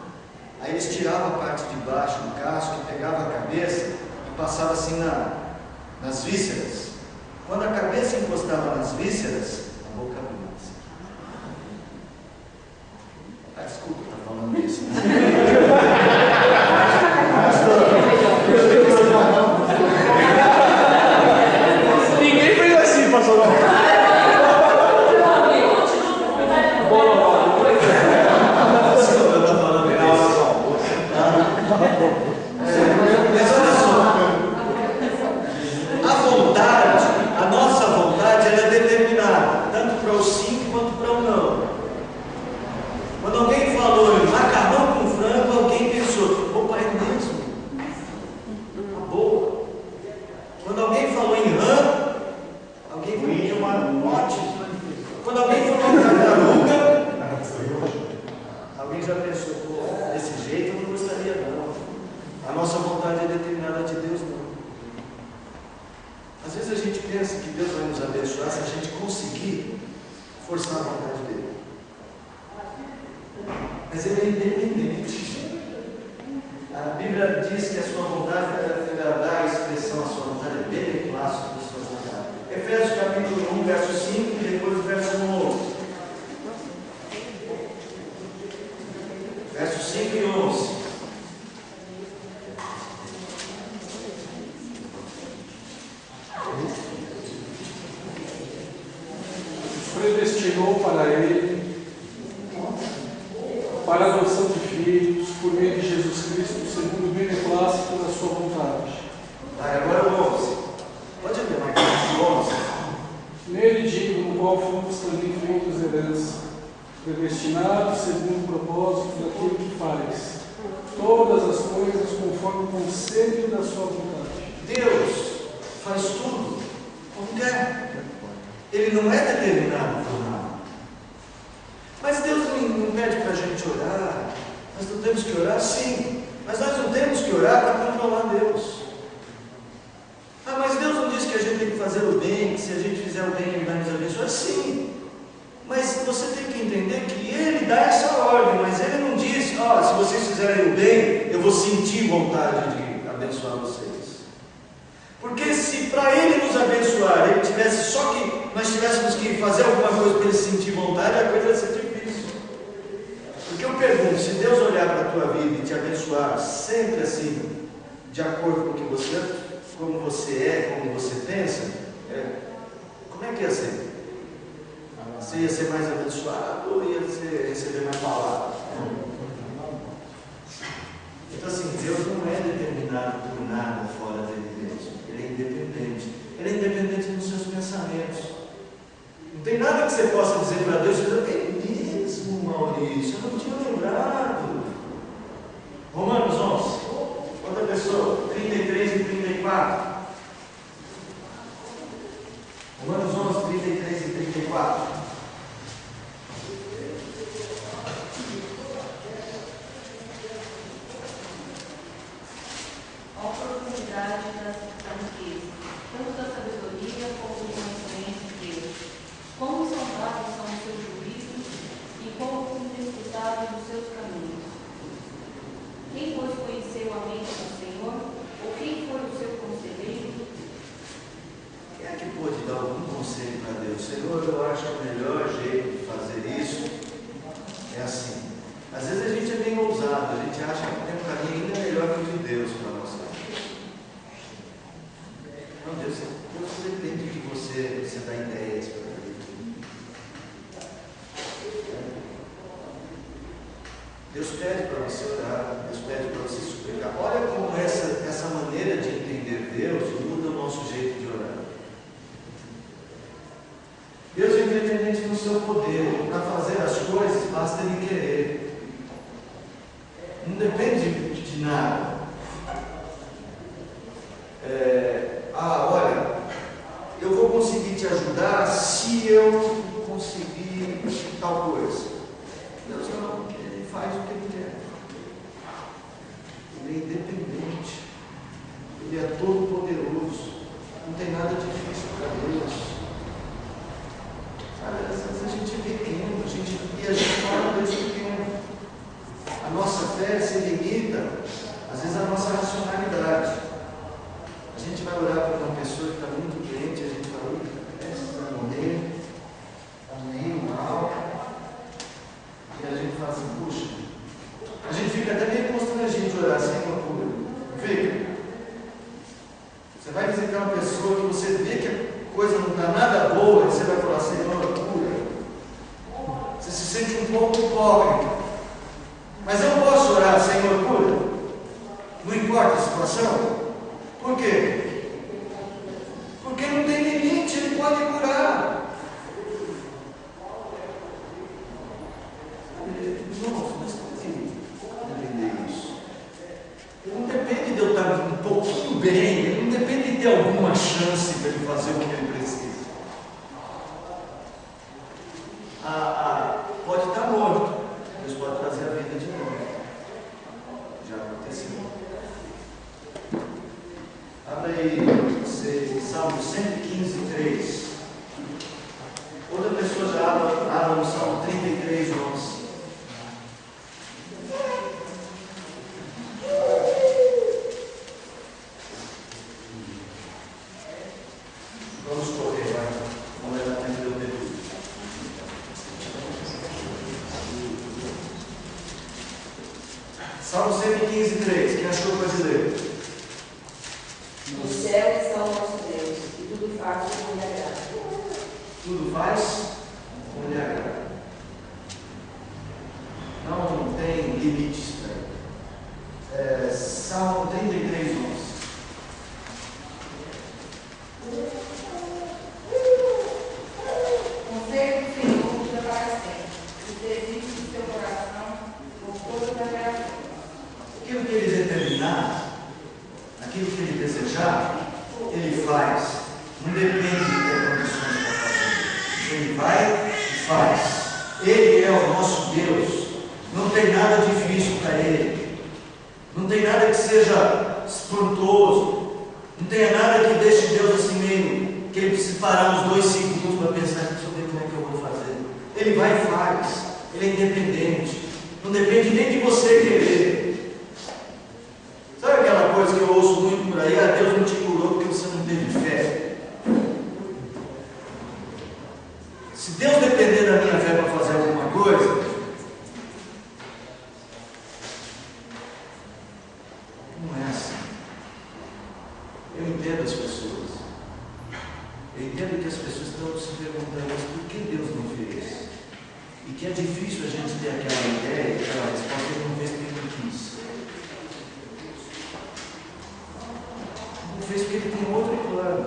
Aí eles tiravam a parte de baixo do casco, pegavam a cabeça e passavam assim nas vísceras. Quando a cabeça encostava nas vísceras, a boca abria. Desculpa estar falando isso, né? Ninguém fez assim, pastor. Mas olha só, a nossa vontade, ela é determinada, tanto para o sim quanto para o não. Quando alguém falou em macarrão com frango, alguém pensou, opa, é mesmo? Tá boa. Quando alguém falou em rã, alguém falou uma ótimo. Quando alguém falou em tartaruga, alguém já pensou, pô, desse jeito eu não gostaria não. A nossa vontade é determinada de Deus, não. Às vezes a gente pensa que Deus vai nos abençoar se a gente conseguir forçar a vontade dele. Mas ele é independente. A Bíblia diz que a sua vontade, ela dá a expressão à sua vontade, é beneplácito da sua vontade. Efésios capítulo 1, verso 5 e depois o verso 11. Versos 5 e 11. Predestinou para ele, para a adoção de filhos, por meio de Jesus Cristo, segundo o beneplácito da sua vontade. Agora o 11. Pode ver mais o 11. Nele digo, no qual fomos também feitos herança, predestinados segundo o propósito daquele que faz todas as coisas conforme o conselho da sua vontade. Deus faz tudo como quer. Ele não é determinado por nada. Mas Deus não pede para a gente orar. Nós não temos que orar? Sim. Mas nós não temos que orar para controlar Deus. Ah, mas Deus não disse que a gente tem que fazer o bem, que se a gente fizer o bem Ele vai nos abençoar? Sim. Mas você tem que entender que Ele dá essa ordem, mas Ele não diz, se vocês fizerem o bem, eu vou sentir vontade de abençoar vocês. Porque se para Ele nos abençoar, Ele tivesse só que nós tivéssemos que fazer alguma coisa para Ele sentir vontade, a coisa ia ser difícil. Porque eu pergunto, se Deus olhar para a tua vida e te abençoar sempre assim, de acordo com o que você, como você é, como você pensa, como é que ia ser? Você ia ser mais abençoado ou ia receber mais palavras? Então assim, Deus não é determinado por nada fora dele mesmo. Ele é independente. Ele é independente dos seus pensamentos. Não tem nada que você possa dizer para Deus, é mesmo, Maurício, eu não tinha lembrado. Romanos 11, outra pessoa, 33 e 34. Romanos 11, 33 e 34. A oportunidade da riqueza, tanto da sabedoria como do conhecimento de Deus. Como insondáveis são os seus juízos e como inescrutáveis os seus caminhos. Quem, pois, conheceu a mente do Senhor? Ou quem foi o seu conselheiro? Quem é que pode dar algum conselho para Deus? Senhor, eu acho que o melhor jeito de fazer isso é assim. Às vezes a gente é bem ousado, a gente acha que tem um caminho ainda melhor que o de Deus para nós. Não, Deus depende de você dá ideias para ele. Deus pede para você orar, Deus pede para você suplicar. Olha como essa maneira de entender Deus muda o nosso jeito de orar. Deus é independente no seu poder. Para fazer as coisas, basta Ele querer. Não depende de nada. Olha, eu vou conseguir te ajudar se eu conseguir tal coisa. Deus não, Ele faz o que Ele quer. Ele é independente. Ele é todo poderoso. Não tem nada difícil para Deus. Sabe, às vezes a gente é pequeno, e a gente fala Deus pequeno. A nossa fé se limita, às vezes, à nossa racionalidade. A gente vai orar para uma pessoa que está muito doente, a gente fala, vai morrer, está meio mal. E a gente fala assim, puxa, a gente fica até meio constrangido de orar sem uma cura. Fica. Você vai visitar uma pessoa que você vê que a coisa não está nada boa, e você vai falar, Senhor, cura. Você se sente um pouco hipócrita. Mas eu posso orar, Senhor, cura? Não importa a situação? Por quê? Porque não tem limite, Ele pode curar. Não, nós temos que entender isso. Não depende de eu estar um pouquinho bem, não depende de ter alguma chance para Ele fazer o que Ele precisa. Pode estar morto, Deus pode trazer a vida de novo. Já aconteceu. Abre aí, Salmo 115, 3. Outra pessoa já abra no Salmo 33, 11. Vamos correr, vai. Vamos levar tempo de eu ter tudo. Salmo 115, 3. Quem achou pode ler? No céu está o nosso Deus, e tudo faz como lhe agrada. Tudo faz como lhe agrada. Não tem limites para ele. Salmo 33, 11. Conselho do Senhor dura para sempre, os desígnios do seu coração por todas as gerações. Aquilo que Ele determinar, aquilo que Ele desejar, Ele faz. Não depende de ter condições para fazer. Ele vai e faz. Ele é o nosso Deus. Não tem nada difícil para Ele. Não tem nada que seja espantoso. Não tem nada que deixe Deus assim meio, que Ele precisa parar uns 2 segundos para pensar sobre como é que eu vou fazer. Ele vai e faz. Ele é independente. Não depende nem de você querer. Sabe aquela coisa que eu ouço muito por aí? Deus não te curou porque você não teve fé. Se Deus depender da minha fé para fazer alguma coisa, não é assim. Eu entendo as pessoas. Eu entendo que as pessoas estão se perguntando, mas por que Deus não fez? E que é difícil a gente ter aquela ideia, aquela resposta e não ver que Ele quis. Não fez porque Ele tem outro plano.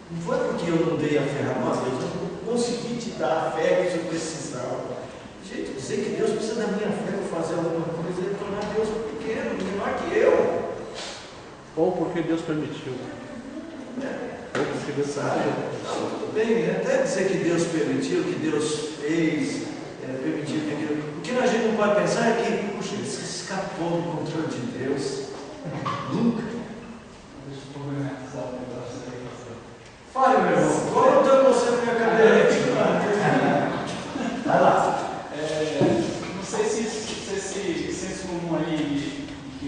Não foi porque eu não dei a fé a nós, Deus, eu não consegui te dar a fé que você precisava. Gente, dizer que Deus precisa da minha fé para fazer alguma coisa é tornar Deus pequeno, menor que eu. Ou porque Deus permitiu. Ou porque Deus permitiu. Não, tudo bem, até dizer que Deus permitiu, que Deus fez, permitiu que aquilo. O que a gente não pode pensar é que, puxa, ele se escapou do controle de Deus. Nunca. Deixa eu problematizar o negócio aí. Fale, meu irmão. Colocando você na minha cadeira. Vai lá. Não sei se esse senso comum aí, que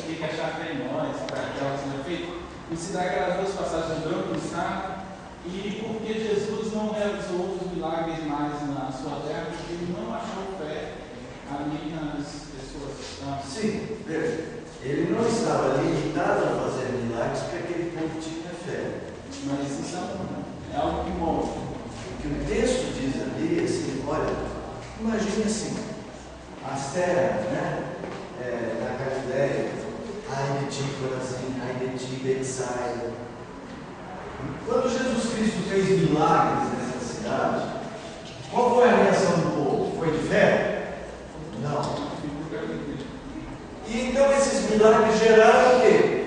tem que achar fé em nós, para que ela seja feita, considerar aquelas 2 passagens do branco e saco, e porque Jesus não realizou outros milagres mais na sua terra, porque Ele não achou fé ali nas pessoas. Sim, veja. Ele não estava limitado a fazer milagres porque aquele povo tinha fé. Mas isso é algo que move. O que o texto diz ali é assim, olha, imagine assim, a Astera, né? Da Galileia, ai de ti, Corazim, ai de ti, Betsaida. Quando Jesus Cristo fez milagres nessa cidade, qual foi a reação do povo? Foi de fé? Não. E então esses milagres geraram o quê?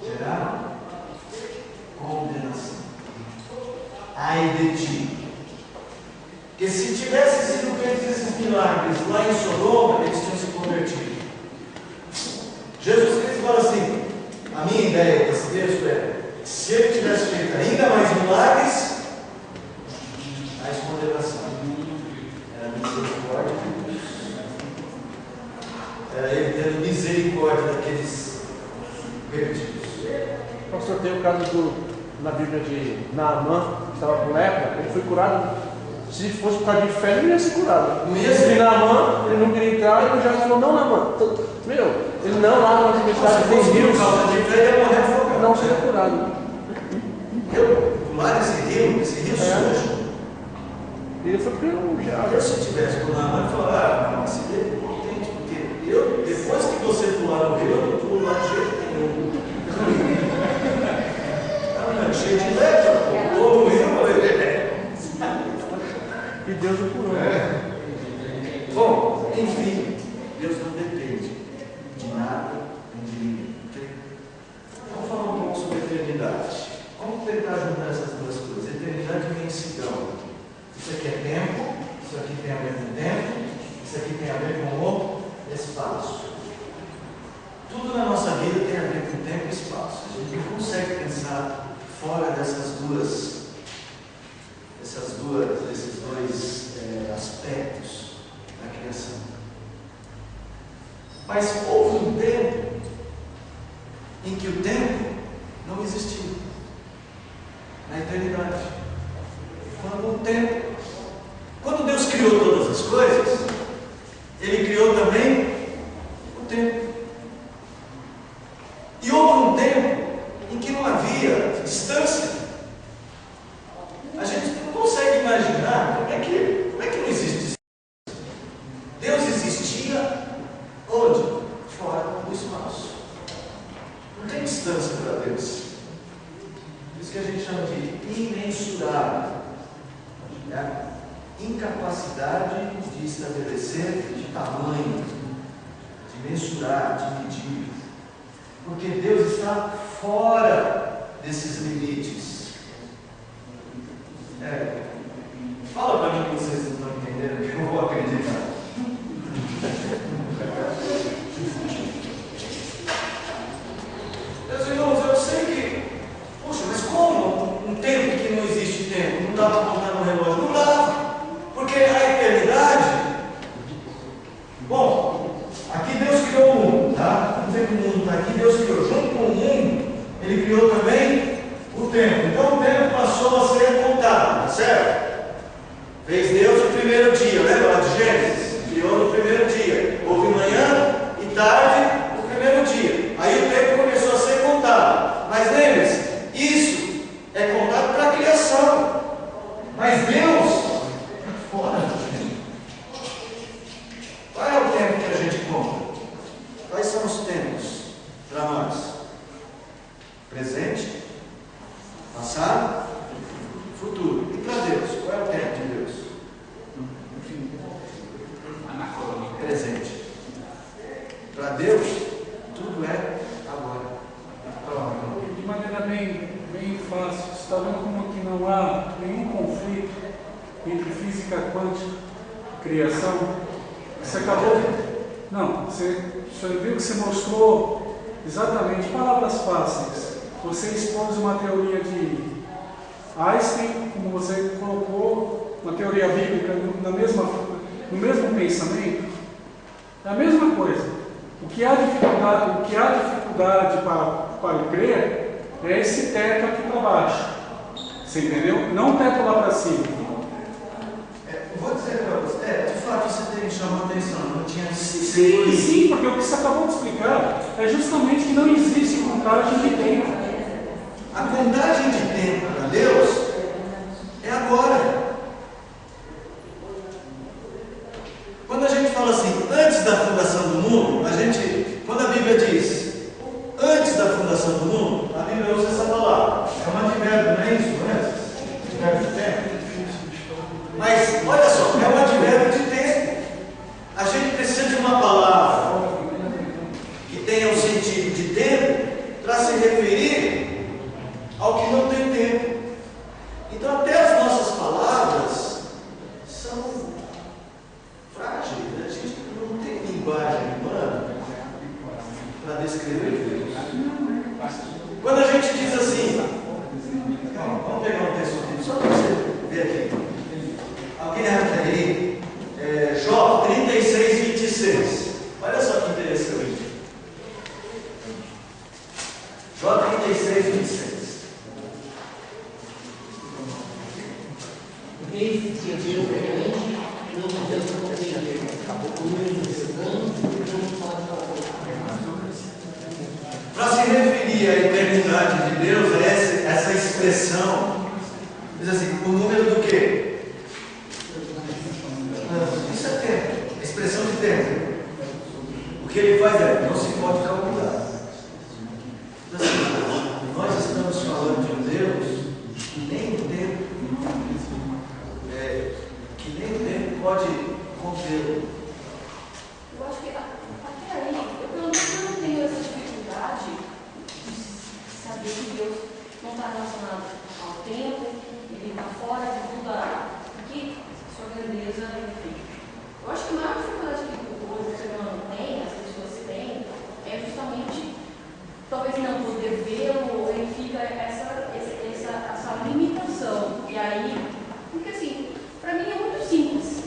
Geraram condenação. Ai de ti. Porque se tivesse sido feitos esses milagres lá em Sodoma, eles tinham se convertido. Jesus Cristo fala assim, a minha ideia desse texto é, se ele tivesse feito ainda mais milagres, mais condenação. Era misericórdia de Deus. Era ele tendo misericórdia daqueles perdidos. Pastor, tem o caso na Bíblia de Naamã, que estava com lepra, ele foi curado. Se fosse por causa de fé, ele não ia ser curado. Não ia ser. E Naamã, ele não queria entrar, e já falou, não, Naamã. Ele não, lá na universidade tem rios. Não seria curado. Pular esse rio sujo. E ele foi privilegiado. Eu, se tivesse por Naamã, eu falaria, mas se dê contente, porque depois que você pular no rio, eu não pulo lá de jeito nenhum. Não, cheio de lepra, pulou no rio, e Deus o curou. Bom, enfim, Deus não depende de nada nem de ninguém. Vamos falar um pouco sobre eternidade. Vamos tentar juntar essas duas coisas. Eternidade e imensidão. Isso aqui é tempo, isso aqui tem a ver com tempo, isso aqui tem a ver com o espaço. Tudo na nossa vida tem a ver com tempo e espaço. A gente não consegue pensar fora desses dois aspectos da criação. Mas houve um tempo em que o tempo não existia. Na eternidade. Quando Deus criou todas as coisas, Ele criou também o tempo. E houve um tempo em que não havia distância. A gente não consegue imaginar como é que não existe distância. Deus existia onde? Fora do espaço. Não tem distância para Deus. Por isso que a gente chama de imensurável. Né? Incapacidade de estabelecer de tamanho, de mensurar, de medir. Porque Deus está fora desses limites. Fala para mim que vocês não estão entendendo, que eu vou acreditar. Meus irmãos, eu sei que, poxa, mas como um tempo que não existe tempo? Não dá para contar no relógio? Não dá, porque a eternidade. Bom, aqui Deus criou o mundo, tá? Não sei como o mundo está aqui, Deus criou. Junto com o mundo, Ele criou também o tempo. Então o tempo passou a ser contado, tá certo? Fez Deus o primeiro dia, lembra lá de Gênesis? Criou no primeiro dia. Houve manhã e tarde no primeiro dia. Aí o tempo começou a ser contado. Mas lembre-se, isso é contado para a criação. Mas Deus, fora do tempo. Qual é o tempo que a gente conta? Quais são os tempos para nós? Presente, passado, futuro. E para Deus, qual é o tempo de Deus? Presente. Para Deus, tudo é agora. De maneira bem fácil, você está vendo como que não há nenhum conflito entre física quântica e criação? Você acabou. Não, você viu que você mostrou exatamente palavras fáceis. Você expôs uma teoria de Einstein, como você colocou uma teoria bíblica no mesmo pensamento. É a mesma coisa. O que há dificuldade para crer é esse teto aqui para baixo. Você entendeu? Não o teto lá para cima. Vou dizer para você, de fato você tem que chamar atenção. Não tinha Sim, porque o que você acabou de explicar é justamente que não existe contagem de tempo. A contagem de tempo para Deus é agora. Esse que é Deus grande, não podemos compreender. O número dos anos, não pode falar. Para se referir à eternidade de Deus, a essa expressão, diz assim, o número do quê? Isso é tempo, a expressão de tempo. O que ele faz é, não se pode calcular. Nós estamos falando de um Deus que nem o tempo pode contê-lo. Eu acho que até aí, eu pelo menos não tenho essa dificuldade de saber que Deus não está relacionado ao tempo, ele está fora de tudo aqui, sua grandeza, enfim. Eu acho que a maior dificuldade que o ser humano tem, as pessoas têm, é justamente, talvez não poder vê-lo, ele fica essa limitação. E aí, porque assim, para mim é muito simples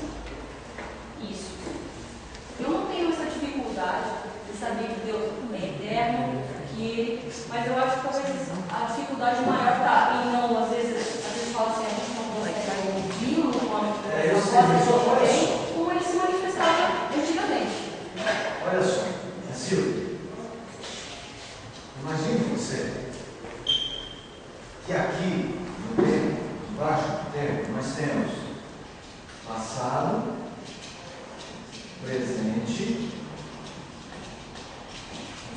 isso. Eu não tenho essa dificuldade de saber que Deus é eterno, mas eu acho que talvez a dificuldade maior está em não, às vezes fala assim, a gente não consegue ouvi-lo como ele se manifestava antigamente. Olha só, Silvio, imagine você que aqui no tempo, embaixo do tempo, nós temos passado, presente,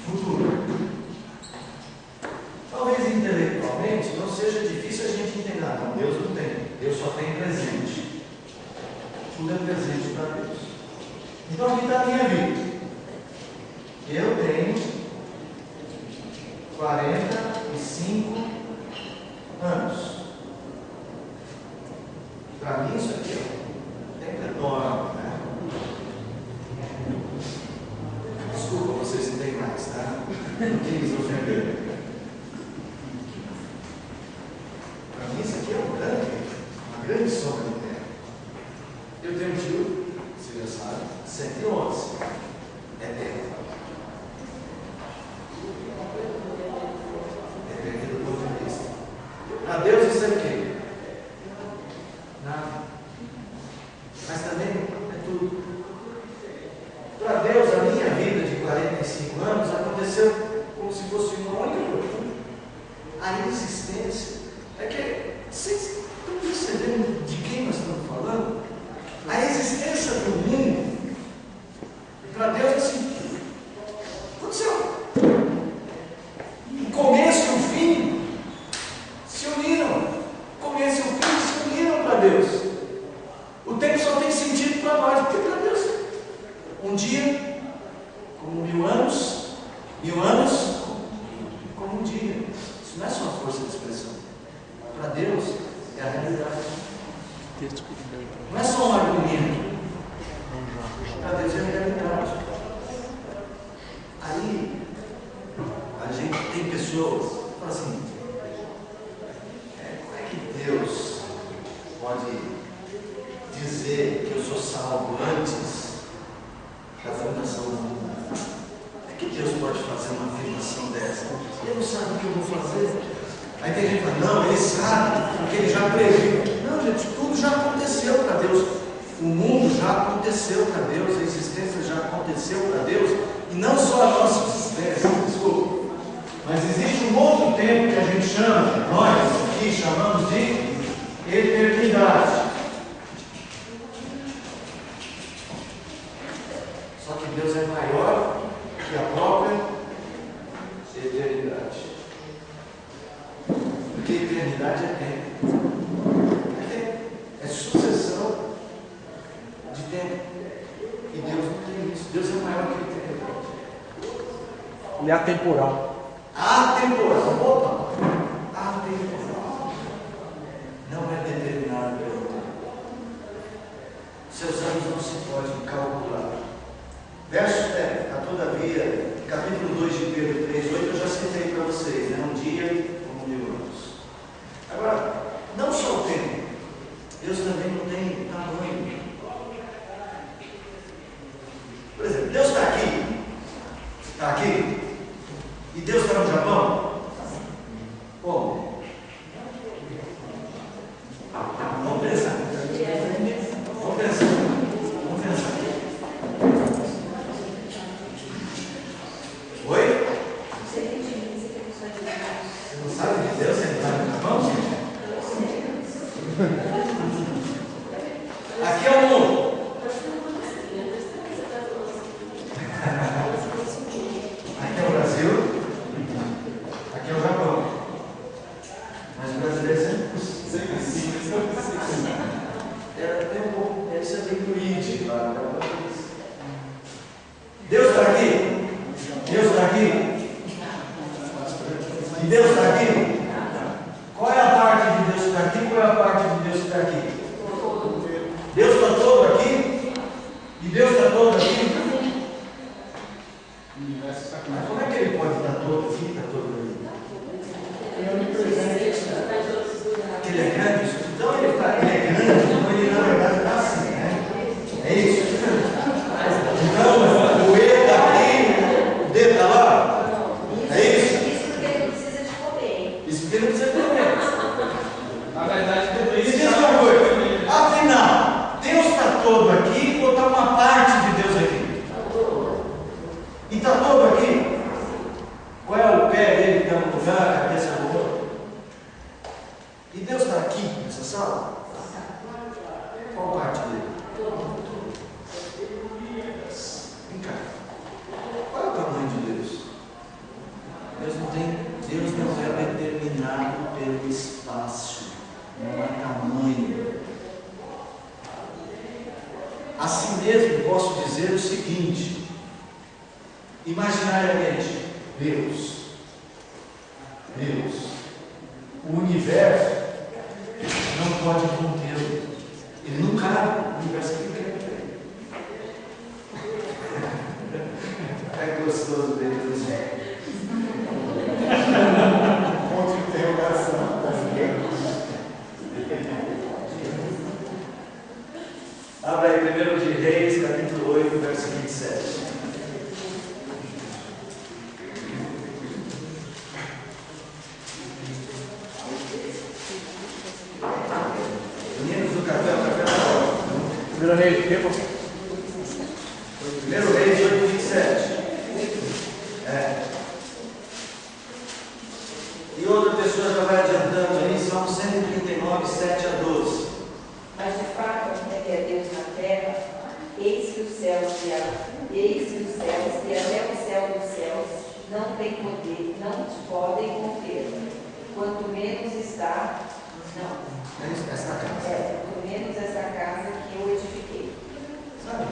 futuro. Talvez intelectualmente não seja difícil a gente entender. Não, Deus não tem. Deus só tem presente. Tudo é presente para Deus. Então aqui está a minha vida. Eu tenho 45 anos. Para mim isso aqui é tempo enorme, né? Desculpa, vocês não têm mais, tá? Não quis ofender. Para mim isso aqui é uma grande sombra de terra. Eu tenho um tio, você já sabe, 111. É terra. Depende do ponto de vista. Para Deus isso é o quê? Nada. Mas também é tudo. Para Deus, a minha vida de 45 anos aconteceu como se fosse uma única coisa. A existência. É que vocês estão percebendo de quem nós estamos falando? A existência do mundo, para Deus, é assim. Aconteceu. O começo e o fim se uniram. O começo e o fim se uniram para Deus. O tempo só tem sentido para nós, porque para Deus, um dia, como 1000 anos, 1000 anos, como um dia. Isso não é só uma força de expressão. Para Deus, é a realidade. Não é só um argumento. Para Deus é a realidade. Aí, a gente tem pessoas que falam assim, como é que Deus pode dizer que eu sou salvo antes da fundação do mundo? É que Deus pode fazer uma afirmação dessa? Ele não sabe o que eu vou fazer. Aí tem gente que fala, não, ele sabe, porque ele já previu. Não, gente, tudo já aconteceu para Deus. O mundo já aconteceu para Deus, a existência já aconteceu para Deus, e não só a nossa existência, desculpa. Mas existe um outro tempo que a gente chama, nós aqui chamamos de eternidade. Só que Deus é maior que a própria eternidade. Porque eternidade é tempo. É tempo. É sucessão de tempo. E Deus não tem isso. Deus é maior que o tempo. Ele é atemporal. Atemporal. Opa! Atemporal. Não é determinado pelo tempo. Seus anos não se pode calcular. Verso 10, todavia, capítulo 2 de Pedro 3:8, eu já citei para vocês, né? Um dia como 1000 anos. Agora, não só o tempo, Deus também não tem tamanho. Por exemplo, Deus está aqui, e Deus está no Japão? Como? Vamos pensar. Aqui é o mundo. Aqui é o Brasil. Aqui é o Japão. Mas o brasileiro sempre tem um pouco. Isso é bem fluide. Deus está aqui? Deus está aqui? E Deus está aqui? Qual é a parte de Deus que está aqui? Qual é a parte de Deus que está aqui? Deus está todo aqui? E Deus está todo aqui? Mas como é que ele pode estar todo aqui e estar todo ali? Porque ele é grande? Então ele é grande, então ele na verdade está assim, né? É isso? Então o E está aqui, o D está lá? É isso? Isso porque ele não precisa de comer. Isso porque ele não precisa comer. Na verdade, tudo Me isso diz uma coisa, afinal, Deus está todo aqui ou está uma parte de Deus aqui? E está todo aqui? Qual é o pé dele que está no lugar, a cabeça do outro? E Deus está aqui nessa sala? Qual parte dele? Vem cá. Qual é o tamanho de Deus? Deus não é determinado pelo espaço, não há tamanho. Assim mesmo, posso dizer o seguinte: imaginariamente, Deus, o universo não pode contê-lo. Ele não cabe, o universo que ele quer. É gostoso dele assim. Ponto de interrogação. Abra aí 1 de Reis, capítulo 8, verso 27. Meninos do café, o café da hora. Primeiro rei de tempo. 1 Reis 8, 27. E outra pessoa já vai adiantando aí, Salmo 139, 7 a 12. Mas de fato, é que é Deus na terra, eis que os céus e até o céu dos céus não tem poder, não podem conter. Quanto menos está, Esta casa. quanto menos essa casa que eu edifiquei. Sabe?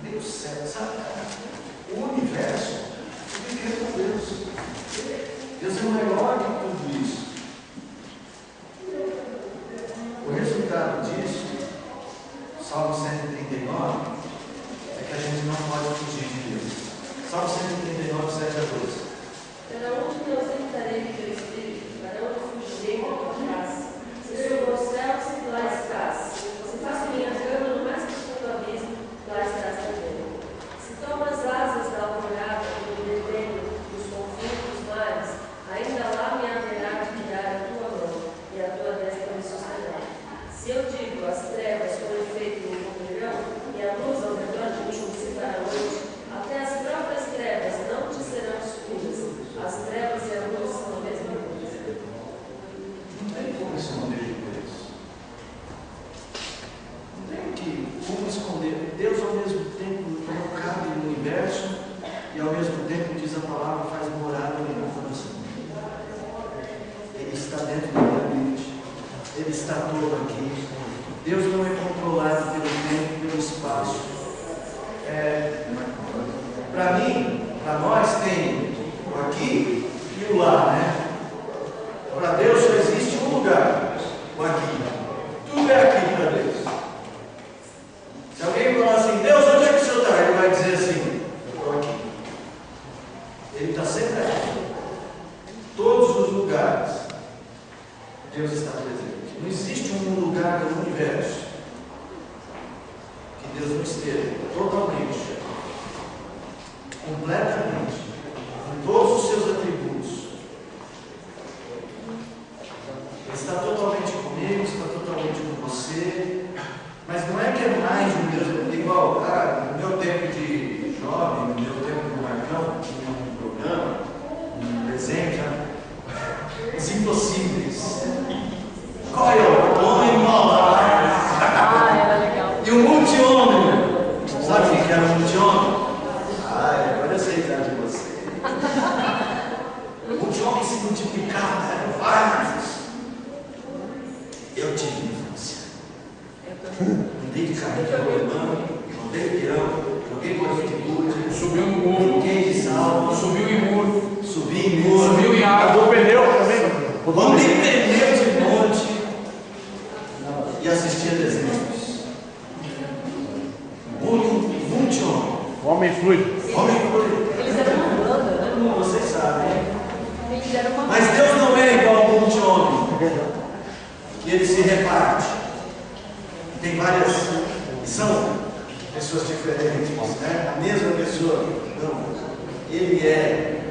Deus céu, sabe? O universo tem que ver com Deus. Deus é maior que tudo isso. O resultado disso, Salmo 139, é que a gente não pode fugir de Deus. Salmo 139, 7 a 12. Para onde eu sentarei no teu espírito? Para onde fugirei da tua face? Se subo aos céus, lá estás. Se faço minha cama no mais profundo abismo, lá estás também. Se tomo as asas da alvorada e me detendo dos confins dos mares, ainda lá me haverá de guiar a tua mão e a tua destra me susterá. Se eu digo, as trevas com efeito me cobrirão e a luz ao redor de mim se fará noite, até as próprias trevas não te serão escuras. As trevas e a luz são a mesma coisa. Não tem como esconder de Deus. Não tem como esconder. Deus, ao mesmo tempo, não cabe no universo e, ao mesmo tempo, diz a palavra, faz morada no meu coração. Ele está dentro do meu ambiente. Ele está todo aqui. Deus não é controlado pelo tempo e pelo espaço. Para mim, para nós, tem o aqui e o lá, né? Para Deus só existe um lugar, o aqui. Tudo é aqui para Deus. Se alguém falar assim, Deus, onde é que o Senhor está? Ele vai dizer assim, eu estou aqui. Ele está sempre aqui. Todos os lugares, Deus está presente. Não existe um lugar no universo que Deus não esteja totalmente, completamente, com todos os seus atributos. Ele está totalmente comigo, está totalmente com você, mas não é que é mais um Deus, igual, no meu tempo de jovem, no meu tempo de Marcão, tinha um programa, um desenho, os impossíveis. Qual é o homem Eu tive infância. Andei de carrinho de rolemã, andei de peão, joguei bolinha de gude, Subiu no muro, brinquei de salto, subiu em muro, subi em muro, subiu em água. Rodou pneu também? rodei pneu de monte e assistia desenhos. Muito homem. Homem fluido. Homem fluido. Eles eram uma banda, né? Vocês sabem. Eles eram uma Mas Deus não é igual ao multi-homem. Que ele se reparte. Tem várias. São pessoas diferentes, né? A mesma pessoa. Não. Ele é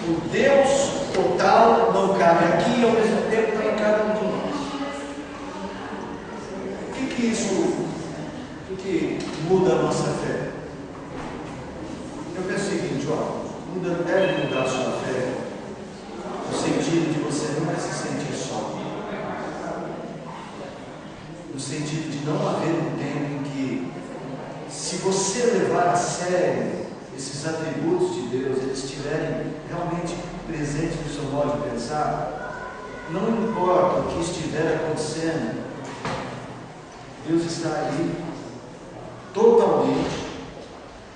o Deus total, não cabe aqui e ao mesmo tempo está em cada um de nós. O que muda a nossa fé? Eu penso o seguinte, deve mudar a sua fé no sentido de você nunca se sentir só. No sentido de não haver um tempo em que, se você levar a sério esses atributos de Deus, eles estiverem realmente presentes no seu modo de pensar, não importa o que estiver acontecendo, Deus está aí, totalmente,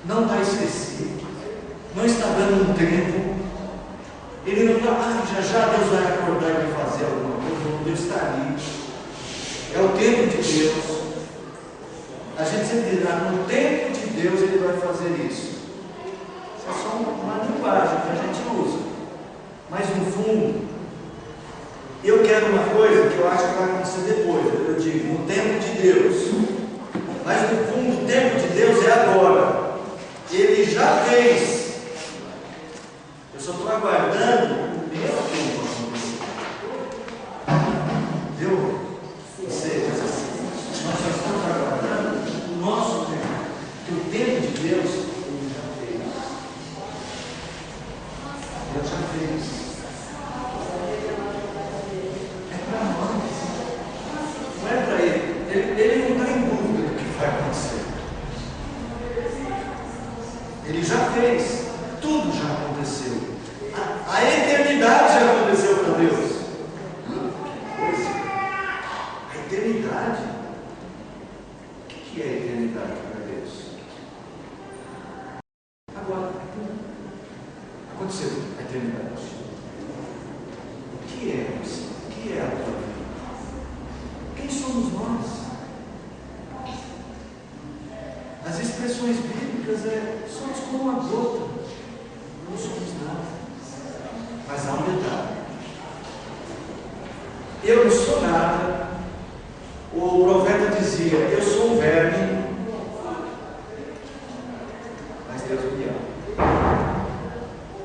não está esquecido, não está dando um tempo, Ele não está, já Deus vai acordar e vai fazer alguma coisa, não, Deus está ali, é o tempo de Deus. A gente sempre diz, no tempo de Deus Ele vai fazer isso. Isso é só uma linguagem que a gente usa, mas no fundo, eu quero uma coisa que eu acho que vai acontecer depois. Eu digo, no tempo de Deus. Mas no fundo, o tempo de Deus é agora. Ele já fez. Eu só estou aguardando o meu tempo. Entendeu? Ou seja, nós só estamos aguardando o nosso tempo. Porque o tempo de Deus, Ele já fez. Deus já fez. Não é para ele. Ele não está em dúvida do que vai acontecer. Ele já fez. Tudo já aconteceu. A eternidade já aconteceu para Deus. Que coisa. A eternidade. O que é a eternidade para Deus? Agora. Aconteceu a eternidade. O que é isso? O que é a tua vida? Quem somos nós? As expressões bíblicas somos como uma gota, não somos nada. Mas há um detalhe: eu não sou nada. O profeta dizia: eu sou um verme, mas Deus me ama.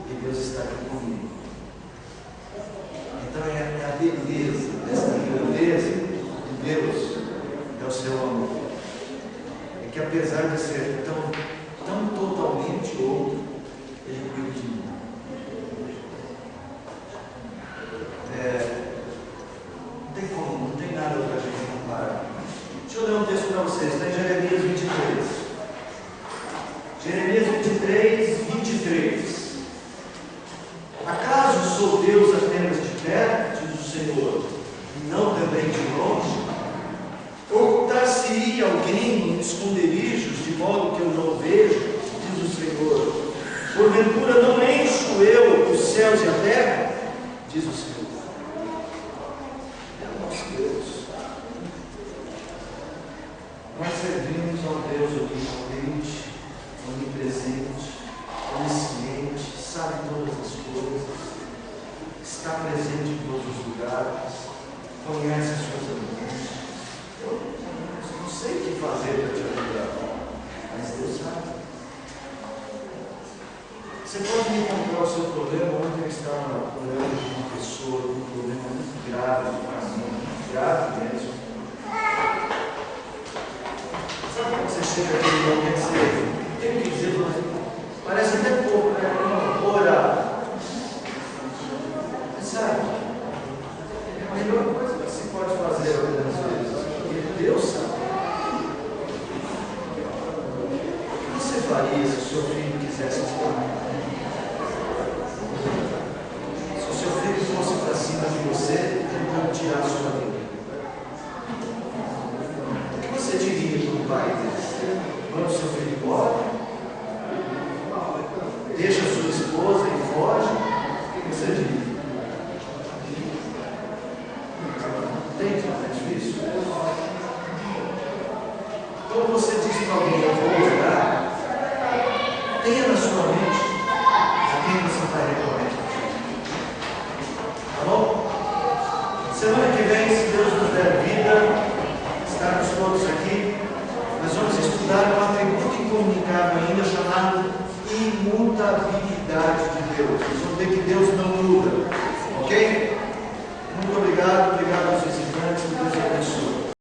E Deus está aqui comigo. Então é a beleza dessa grandeza. Deus é o seu amor. É que apesar de ser tão totalmente outro, Ele cuida de mim. Não tem como, não tem nada para a gente comparar. Deixa eu ler um texto para vocês, está em Jeremias 23. Jeremias 23. Acaso sou Deus apenas de perto, diz o Senhor, e não também de longe? Ocultar-se-ia alguém em esconderijos, de modo que eu não vejo, diz o Senhor. Porventura não encho eu os céus e a terra, diz o Senhor. É o nosso Deus. Nós servimos ao Deus onipotente, onipresente, onisciente, sabe todas as coisas, está presente em todos os lugares, conhece as suas angústias. Eu não sei o que fazer para te ajudar, mas Deus sabe. Você pode me contar o seu problema. Ontem eu estava olhando de uma pessoa com um problema muito grave para mim, muito grave mesmo. Sabe quando você chega aqui e não tem que dizer, parece até pouco, né? Não, orar. Mas sabe, a melhor coisa que você pode fazer algumas vezes, porque Deus sabe. O que você faria se o seu filho quisesse te tomar? Se o seu filho fosse para cima de você, tentando tirar a sua vida, você diria para um pai desse? Manda o seu filho embora? Deixa a sua esposa e foge? O que você diria? Entende como é difícil? Quando você diz para alguém, eu vou orar, tenha na sua mente a quem você vai recorrer. Tá bom? Semana que vem, se Deus nos der vida, estarmos todos aqui, nós vamos estudar um atributo incomunicável ainda chamado imutabilidade de Deus. Vocês vão ver que Deus não muda. Ok?